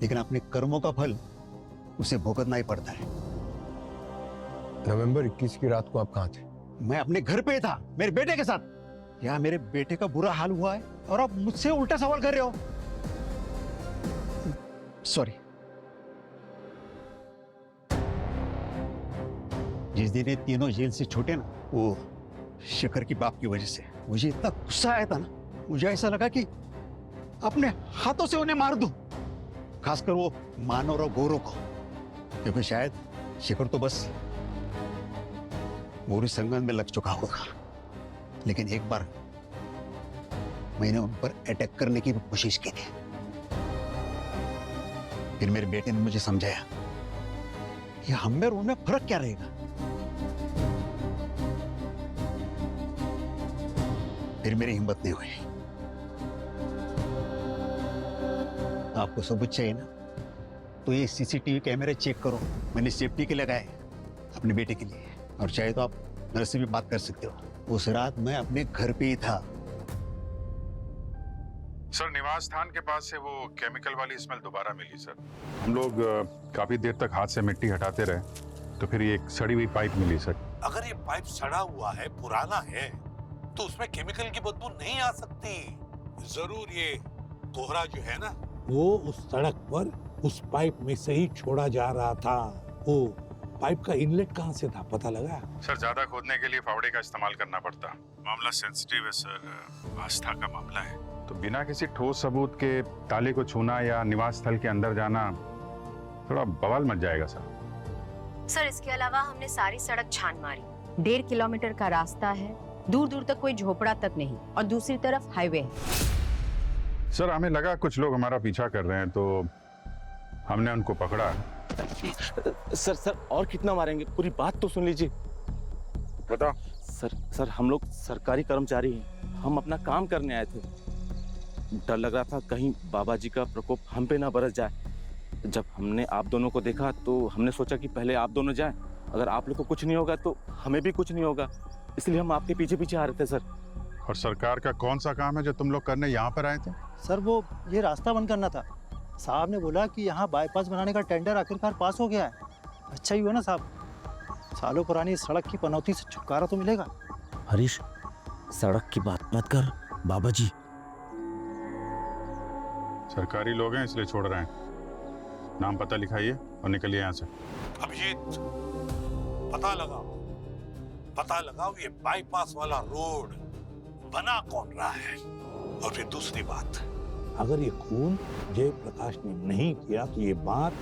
लेकिन अपने कर्मों का फल उसे भुगतना ही पड़ता है। नवंबर 21 की रात को आप कहाँ थे? मैं अपने घर पे था, मेरे बेटे के साथ। यहाँ मेरे बेटे का बुरा हाल हुआ है और आप मुझसे उल्टा सवाल कर रहे हो। सॉरी। जिस दिन ये तीनों जेल से छूटे ना, वो शिखर की बाप की वजह से मुझे इतना गुस्सा आया था ना, मुझे ऐसा लगा कि अपने हाथों से उन्हें मार दूं, खासकर वो मानव और गौरव को, क्योंकि शायद शिखर तो बस मोरी संगन में लग चुका होगा। लेकिन एक बार मैंने उन पर अटैक करने की कोशिश की थी। फिर मेरे बेटे ने मुझे समझाया कि हम में और उनमें फर्क क्या रहेगा। फिर मेरी हिम्मत नहीं हुई। आपको सबूत चाहिए ना, तो ये सीसीटीवी कैमरे चेक करो। मैंने सेफ्टी के लगाए अपने बेटे के लिए, और चाहे तो आप मेरे से भी बात कर सकते हो। उस रात मैं अपने घर पे ही था। सर, निवास स्थान के पास से वो केमिकल वाली स्मेल दोबारा मिली सर। हम लोग काफी देर तक हाथ से मिट्टी हटाते रहे, तो फिर ये एक सड़ी हुई पाइप मिली सर। अगर ये पाइप सड़ा हुआ है, पुराना है, तो उसमें केमिकल की बदबू नहीं आ सकती। जरूर ये कोहरा जो है ना, वो उस सड़क पर उस पाइप में से ही छोड़ा जा रहा था। वो पाइप का इनलेट कहाँ से था, पता लगा? सर ज्यादा खोदने के लिए फावड़े का इस्तेमाल करना पड़ता। मामला सेंसिटिव है सर, आस्था का मामला है, तो बिना किसी ठोस सबूत के ताले को छूना या निवास स्थल के अंदर जाना थोड़ा बवाल मच जाएगा सर। सर इसके अलावा हमने सारी सड़क छान मारी, 1.5 किलोमीटर का रास्ता है, दूर दूर तक कोई झोपड़ा तक नहीं, और दूसरी तरफ हाईवे है। सर हमें लगा कुछ लोग हमारा पीछा कर रहे हैं तो हमने उनको पकड़ा। सर और कितना मारेंगे, पूरी बात तो सुन लीजिए। बताओ। सर हम लोग सरकारी कर्मचारी हैं, हम अपना काम करने आए थे। डर लग रहा था कहीं बाबा जी का प्रकोप हम पे ना बरस जाए। जब हमने आप दोनों को देखा तो हमने सोचा कि पहले आप दोनों जाएं, अगर आप लोग को कुछ नहीं होगा तो हमें भी कुछ नहीं होगा, इसलिए हम आपके पीछे पीछे आ रहे थे सर। और सरकार का कौन सा काम है जो तुम लोग करने यहाँ पर आए थे? सर वो ये रास्ता बंद करना था। साहब ने बोला कि यहाँ बाईपास बनाने का टेंडर आखिरकार पास हो गया है। अच्छा ही हुआ ना साहब, सालों पुरानी सड़क की पनौती से छुटकारा तो मिलेगा। हरीश, सड़क की बात मत कर, बाबा जी सरकारी लोग हैं इसलिए छोड़ रहे हैं। नाम पता लिखाइए और निकलिए यहाँ से। अभिजीत, पता लगाओ ये बाईपास वाला रोड बना कौन रहा है। और फिर दूसरी बात, अगर ये खून जयप्रकाश ने नहीं किया तो ये बात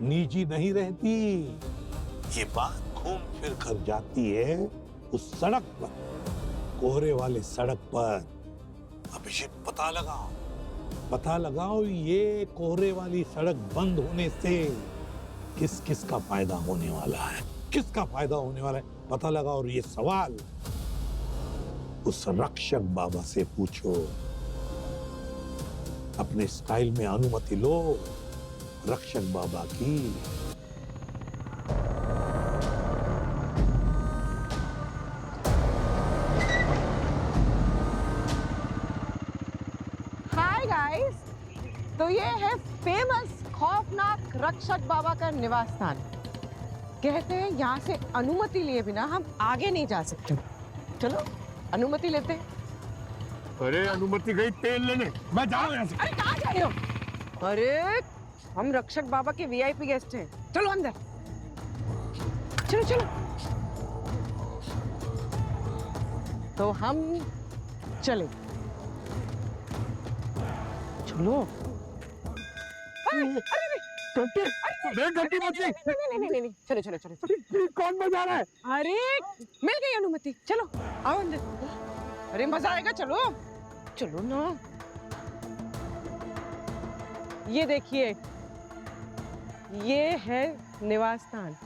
निजी नहीं रहती, ये बात घूम फिर कर जाती है उस सड़क पर, कोहरे वाले सड़क पर। अभिषेक पता लगाओ ये कोहरे वाली सड़क बंद होने से किस किस का फायदा होने वाला है, किसका फायदा होने वाला है पता लगाओ। और ये सवाल उस रक्षक बाबा से पूछो, अपने स्टाइल में अनुमति लो रक्षक बाबा की। हाय गाइस, तो ये है फेमस खौफनाक रक्षक बाबा का निवास स्थान। कहते हैं यहाँ से अनुमति लिए बिना हम आगे नहीं जा सकते। चलो अनुमति लेते हैं। अरे अनुमति गई तेल लेने, मैं जा रहा हूं। अरे कहाँ जा रहे हो? अरे हम रक्षक बाबा के वीआईपी गेस्ट हैं, चलो अंदर, चलो चलो। तो हम चले, चलो। घंटी बज गई। नहीं, चलो चलो चलो। कौन बजा रहा है? अरे मिल गई अनुमति, चलो आओ अंदर। अरे मजा आएगा, चलो चलो ना। ये देखिए, ये है निवास स्थान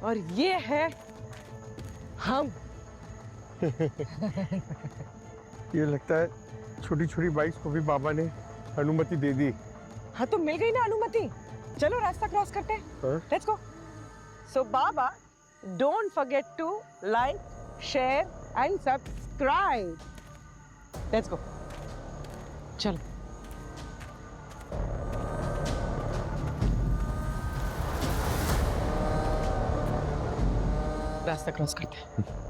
और ये है हम। ये लगता है छोटी छोटी बाइक्स को भी बाबा ने अनुमति दे दी। हाँ तो मिल गई ना अनुमति, चलो रास्ता क्रॉस करते हैं। Let's go. सो बाबा, don't forget to like, share and subscribe. Let's go, चलो। रास्ता क्रॉस करते हैं।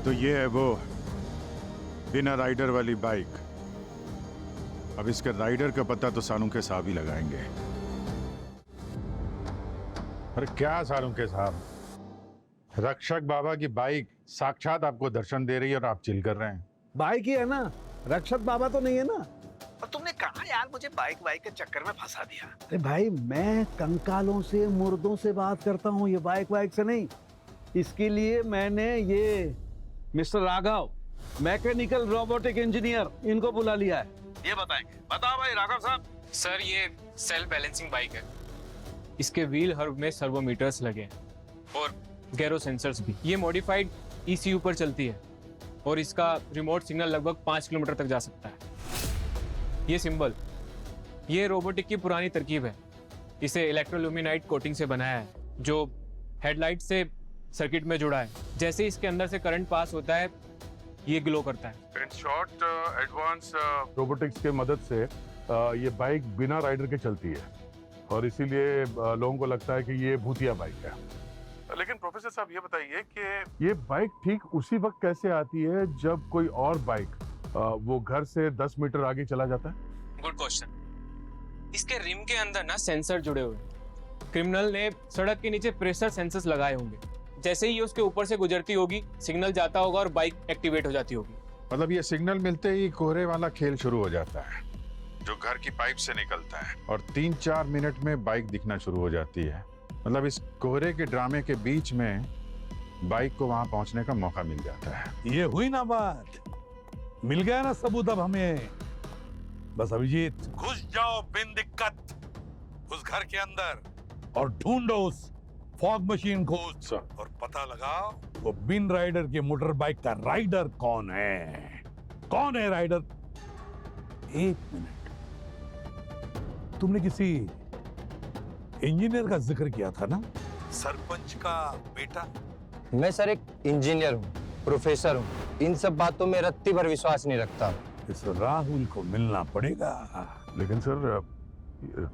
तो ये है वो बिना राइडर वाली बाइक। अब इसके राइडर का पता तो सानू के साहब ही लगाएंगे। अरे क्या सानू के साहब, रक्षक बाबा की बाइक साक्षात आपको दर्शन दे रही है और आप चिल कर रहे हैं। बाइक ही है ना, रक्षक बाबा तो नहीं है ना। और तुमने कहा यार मुझे बाइक के चक्कर में फंसा दिया। अरे भाई मैं कंकालों से मुर्दों से बात करता हूँ, ये बाइक से नहीं। इसके लिए मैंने ये mister Raghav, mechanical robotic engineer, इनको बुला लिया है। ये बताएंगे। बताओ भाई राघव साहब। सर ये सेल्फ बैलेंसिंग बाइक है। इसके व्हील हर्ब में सर्वोमीटर्स लगे हैं और गैरो सेंसर्स भी। ये मॉडिफाइड ECU पर चलती है और इसका रिमोट सिग्नल लगभग 5 किलोमीटर तक जा सकता है। ये सिंबल, ये रोबोटिक की पुरानी तरकीब है। इसे इलेक्ट्रोल्यूमिनाइट कोटिंग से बनाया है जो हेडलाइट से सर्किट में जुड़ा है। जैसे इसके अंदर से करंट पास होता है ये ग्लो करता है। इन शॉर्ट एडवांस रोबोटिक्स के मदद से ये बाइक बिना राइडर के चलती है और इसीलिए लोगों को लगता है कि ये भूतिया बाइक है। लेकिन प्रोफेसर साहब ये बताइए कि ये बाइक ठीक उसी वक्त कैसे आती है जब कोई और बाइक वो घर से 10 मीटर आगे चला जाता है? Good question. इसके रिम के अंदर ना सेंसर जुड़े हुए हैं। क्रिमिनल ने सड़क के नीचे प्रेशर सेंसर्स लगाए होंगे। जैसे ही ये उसके ऊपर से गुजरती होगी सिग्नल जाता होगा और बाइक एक्टिवेट हो जाती होगी। मतलब ये सिग्नल मिलते ही कोहरे वाला खेल शुरू हो जाता है जो घर की पाइप से निकलता है और 3-4 मिनट में बाइक दिखना शुरू हो जाती है। मतलब इस कोहरे के ड्रामे के बीच में बाइक को वहां पहुंचने का मौका मिल जाता है। ये हुई ना बात, मिल गया ना सबूत अब हमें। बस अभिजीत घुस जाओ बिन दिक्कत उस घर के अंदर और ढूंढो उस फॉग मशीन को और पता लगाओ वो बिन राइडर के मोटर बाइक का राइडर कौन है। कौन है राइडर? एक मिनट, तुमने किसी इंजीनियर का जिक्र किया था ना, सरपंच का बेटा? मैं सर एक इंजीनियर हूँ, प्रोफेसर हूँ। इन सब बातों में रत्ती भर विश्वास नहीं रखता। इस राहुल को मिलना पड़ेगा। लेकिन सर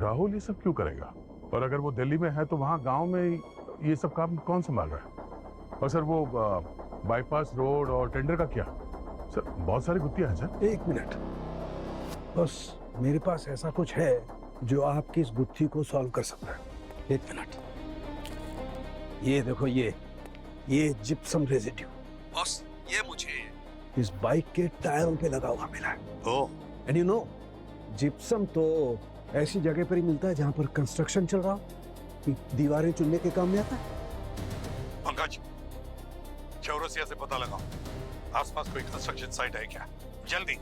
राहुल ये सब क्यों करेगा? और अगर वो दिल्ली में है तो वहाँ गांव में ये सब काम कौन संभाल रहा है? और सर वो बाईपास रोड और टेंडर का क्या? सर बहुत सारी गुत्थियां हैं सर। एक मिनट, बस मेरे पास ऐसा कुछ है जो आपकी इस गुत्थी को सॉल्व कर सकता है। एक मिनट, ये देखो, ये जिप्सम रेजिड्यू, बस ये मुझे इस बाइक के टायरों पे लगा हुआ मिला है। ओह, एंड यू नो, जिप्सम तो ऐसी जगह पर ही मिलता है जहां पर कंस्ट्रक्शन चल रहा हो, दीवारें चुनने के काम में आता है। पंकज, चौरसिया से पता लगाओ आसपास कोई कंस्ट्रक्शन साइट है क्या, जल्दी।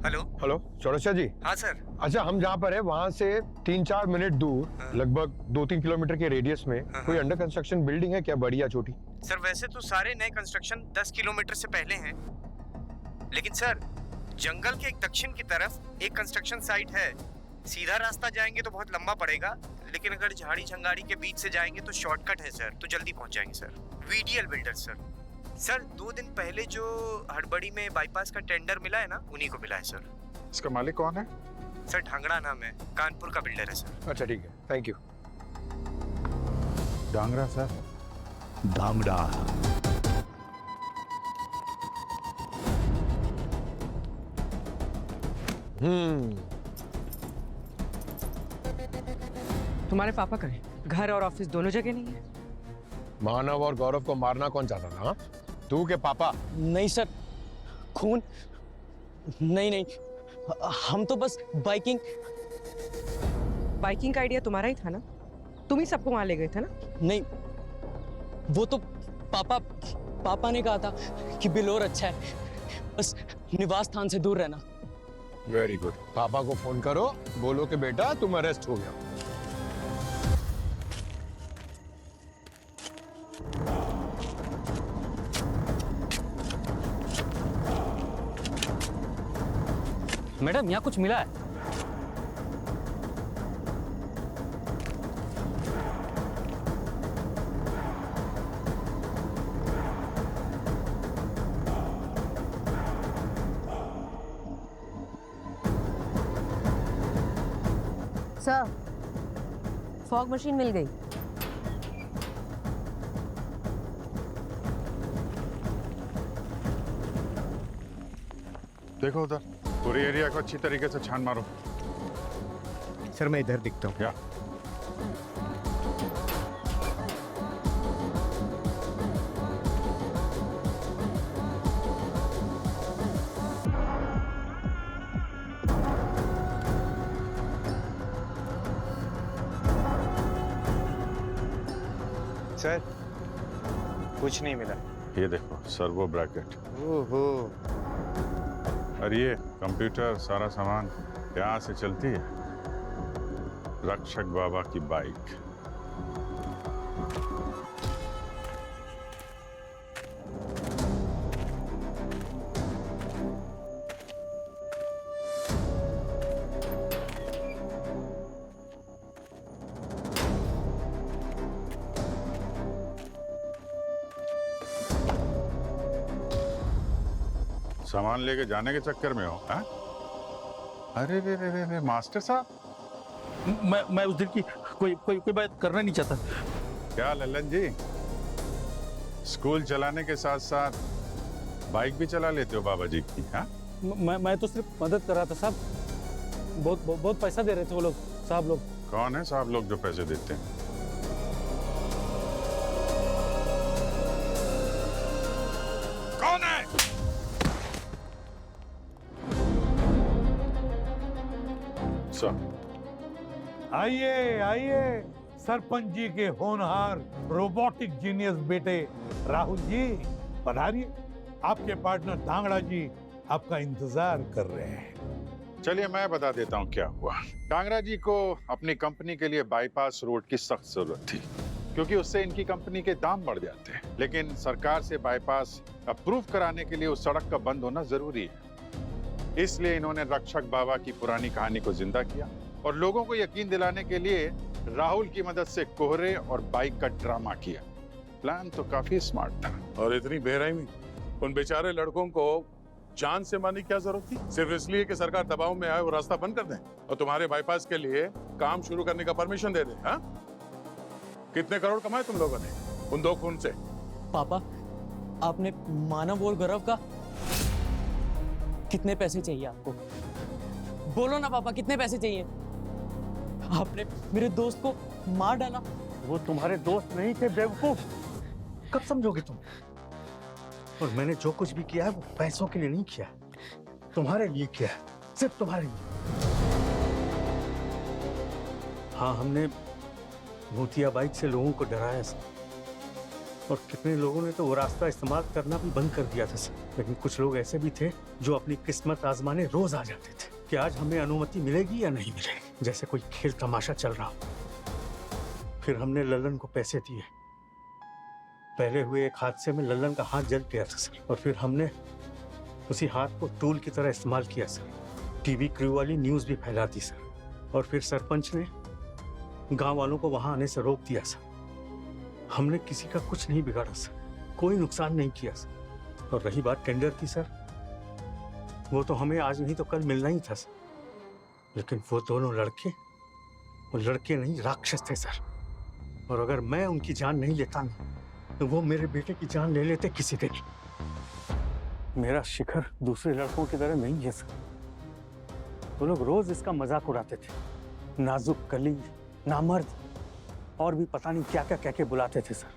हेलो हेलो, चौरसिया जी। हाँ सर। अच्छा, हम जहाँ पर है वहाँ से 3-4 मिनट दूर लगभग 2-3 किलोमीटर के रेडियस में कोई अंडर कंस्ट्रक्शन बिल्डिंग है क्या, बड़ी या छोटी? सर वैसे तो सारे नए कंस्ट्रक्शन 10 किलोमीटर से पहले हैं, लेकिन सर जंगल के एक दक्षिण की तरफ एक कंस्ट्रक्शन साइट है। सीधा रास्ता जाएंगे तो बहुत लंबा पड़ेगा, लेकिन अगर झाड़ी झंगाड़ी के बीच से जाएंगे तो शॉर्टकट है सर, तो जल्दी पहुंच जाएंगे sir. VDL builders sir. Sir 2 दिन पहले जो हड़बड़ी में बाईपास का टेंडर मिला है ना, उन्हीं को मिला है सर। इसका मालिक कौन है? सर ढांगड़ा नाम है, कानपुर का बिल्डर है सर। अच्छा ठीक है, थैंक यू। डांगरा सर? डांगड़ा। तुम्हारे पापा का है, घर और ऑफिस दोनों जगह नहीं है। मानव और गौरव को मारना कौन चाहता था? तू के पापा? नहीं सर, खून नहीं, हम तो बस बाइकिंग का आइडिया तुम्हारा ही था ना? तुम ही सबको वहां ले गए थे ना? नहीं, वो तो पापा ने कहा था कि बिलोर अच्छा है, बस निवास स्थान से दूर रहना। Very good. पापा को फोन करो, बोलो कि बेटा तुम अरेस्ट हो गया। मैडम यहाँ कुछ मिला है? सर, फॉग मशीन मिल गई। देखो उधर, पूरी एरिया को अच्छी तरीके से छान मारो। सर मैं इधर दिखता हूँ। क्या? सर कुछ नहीं मिला। ये देखो सर्वो ब्रैकेट। ओहो। और ये कंप्यूटर, सारा सामान यहाँ से चलती है। रक्षक बाबा की बाइक। सामान लेके जाने के चक्कर में हो? हाँ? अरे रे रे रे रे मास्टर साहब, मैं उस दिन की कोई बात करना नहीं चाहता। क्या लल्लन जी, स्कूल चलाने के साथ साथ बाइक भी चला लेते हो बाबा जी की? हाँ? मैं तो सिर्फ मदद कर रहा था साहब। बहुत पैसा दे रहे थे वो लोग, साहब लोग। कौन है साहब लोग जो पैसे देते हैं? कौन है? आइए आइए, सरपंच जी के होनहार रोबोटिक जीनियस बेटे राहुल जी पधारिए। आपके पार्टनर धांगड़ा जी आपका इंतजार कर रहे हैं। चलिए मैं बता देता हूँ क्या हुआ। कांगड़ा जी को अपनी कंपनी के लिए बाईपास रोड की सख्त जरूरत थी, क्योंकि उससे इनकी कंपनी के दाम बढ़ जाते हैं। लेकिन सरकार से बाईपास अप्रूव कराने के लिए उस सड़क का बंद होना जरूरी है। इसलिए इन्होंने रक्षक बाबा की पुरानी कहानी को जिंदा किया और लोगों को यकीन दिलाने के लिए राहुल की मदद से कोहरे और बाइक का ड्रामा किया। प्लान तो काफी स्मार्ट था। और इतनी बेरहमी, उन बेचारे लड़कों को जान से मारने की क्या जरूरत थी? सिर्फ इसलिए कि सरकार दबाव में आए और रास्ता बंद कर दें और तुम्हारे बाईपास के लिए काम शुरू करने का परमिशन दे दे। हाँ? कितने करोड़ कमाए तुम लोगों ने उन दो खून से? पापा, आपने मानव और गौरव का कितने पैसे चाहिए आपको? बोलो ना पापा, कितने पैसे चाहिए? आपने मेरे दोस्त को मार डाला। वो तुम्हारे दोस्त नहीं थे बेवकूफ। कब समझोगे तुम? और मैंने जो कुछ भी किया है वो पैसों के लिए नहीं किया, तुम्हारे लिए किया है, सिर्फ तुम्हारे लिए। हाँ, हमने भूतिया बाइक से लोगों को डराया सर, और कितने लोगों ने तो वो रास्ता इस्तेमाल करना भी बंद कर दिया था सर। लेकिन कुछ लोग ऐसे भी थे जो अपनी किस्मत आजमाने रोज आ जाते थे कि आज हमें अनुमति मिलेगी या नहीं मिलेगी, जैसे कोई खेल तमाशा चल रहा हो। फिर हमने लल्लन को पैसे दिए। पहले हुए एक हादसे में लल्लन का हाथ जल गया था सर, और फिर हमने उसी हाथ को टूल की तरह इस्तेमाल किया सर। टीवी क्रू वाली न्यूज़ भी फैला दी सर, और फिर सरपंच ने गांव वालों को वहां आने से रोक दिया सर। हमने किसी का कुछ नहीं बिगाड़ा सर, कोई नुकसान नहीं किया सर। और रही बात टेंडर की सर, वो तो हमें आज नहीं तो कल मिलना ही था सर। लेकिन वो दोनों लड़के, वो लड़के नहीं राक्षस थे सर, और अगर मैं उनकी जान नहीं लेता ना तो वो मेरे बेटे की जान ले लेते किसी दिन। मेरा शिखर दूसरे लड़कों की तरह नहीं है सर। वो लोग रोज इसका मजाक उड़ाते थे। नाजुक कली, नामर्द, और भी पता नहीं क्या क्या कह के बुलाते थे सर।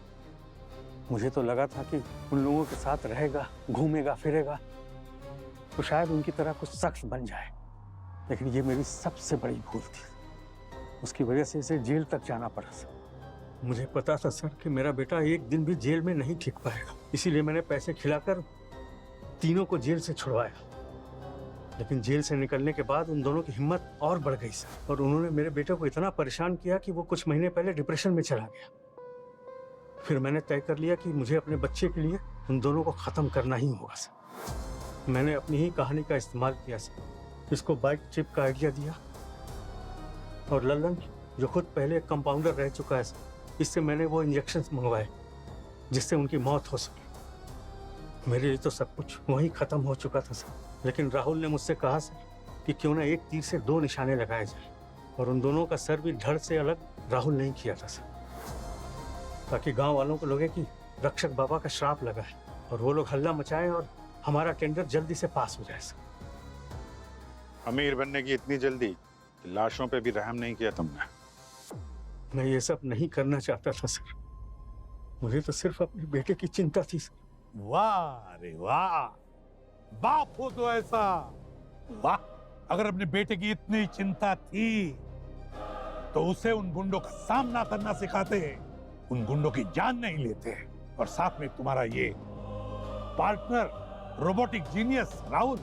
मुझे तो लगा था कि उन लोगों के साथ रहेगा, घूमेगा फिरेगा तो शायद उनकी तरह कुछ शख्स बन जाए। लेकिन ये मेरी सबसे बड़ी भूल थी। उसकी वजह से इसे जेल तक जाना पड़ा सर। मुझे पता था सर कि मेरा बेटा एक दिन भी जेल में नहीं टिक पाएगा, इसीलिए मैंने पैसे खिलाकर तीनों को जेल से छुड़वाया। लेकिन जेल से निकलने के बाद उन दोनों की हिम्मत और बढ़ गई सर, और उन्होंने मेरे बेटे को इतना परेशान किया कि वो कुछ महीने पहले डिप्रेशन में चला गया। फिर मैंने तय कर लिया कि मुझे अपने बच्चे के लिए उन दोनों को खत्म करना ही होगा सर। मैंने अपनी ही कहानी का इस्तेमाल किया सर। इसको बाइक चिप का आइडिया दिया, और लल्लन जो खुद पहले कंपाउंडर रह चुका है सर, इससे मैंने वो इंजेक्शन मंगवाए जिससे उनकी मौत हो सके। मेरे लिए तो सब कुछ वहीं खत्म हो चुका था सर। लेकिन राहुल ने मुझसे कहा सर कि क्यों ना एक तीर से दो निशाने लगाए जाए, और उन दोनों का सर भी धड़ से अलग राहुल नहीं किया था सर, ताकि गांव वालों को लगे कि रक्षक बाबा का श्राप लगा है और वो लोग हल्ला मचाएं और हमारा टेंडर जल्दी से पास हो जाए सर। अमीर बनने की इतनी जल्दी कि लाशों पे भी रहम नहीं किया तुमने। मैं ये सब नहीं करना चाहता था सर, मुझे तो सिर्फ अपने बेटे की चिंता थी सर। वाह रे वाह, बाप हो तो ऐसा। वाह, अगर अपने बेटे की इतनी चिंता थी तो उसे उन गुंडों का सामना करना सिखाते, उन गुंडों की जान नहीं लेते। और साथ में तुम्हारा ये पार्टनर रोबोटिक जीनियस राहुल,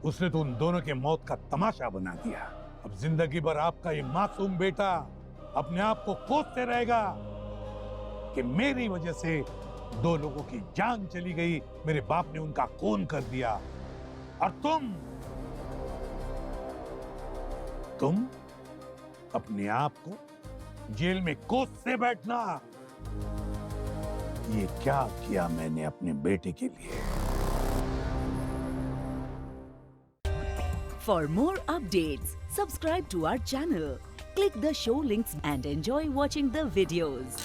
उसने तो उन दोनों के मौत का तमाशा बना दिया। अब जिंदगी भर आपका ये मासूम बेटा अपने आप को कोसते रहेगा कि मेरी वजह से 2 लोगों की जान चली गई, मेरे बाप ने उनका खून कर दिया। और तुम अपने आप को जेल में कोसते बैठना, ये क्या किया मैंने अपने बेटे के लिए। For more updates, subscribe to our channel, click the show links and enjoy watching the videos.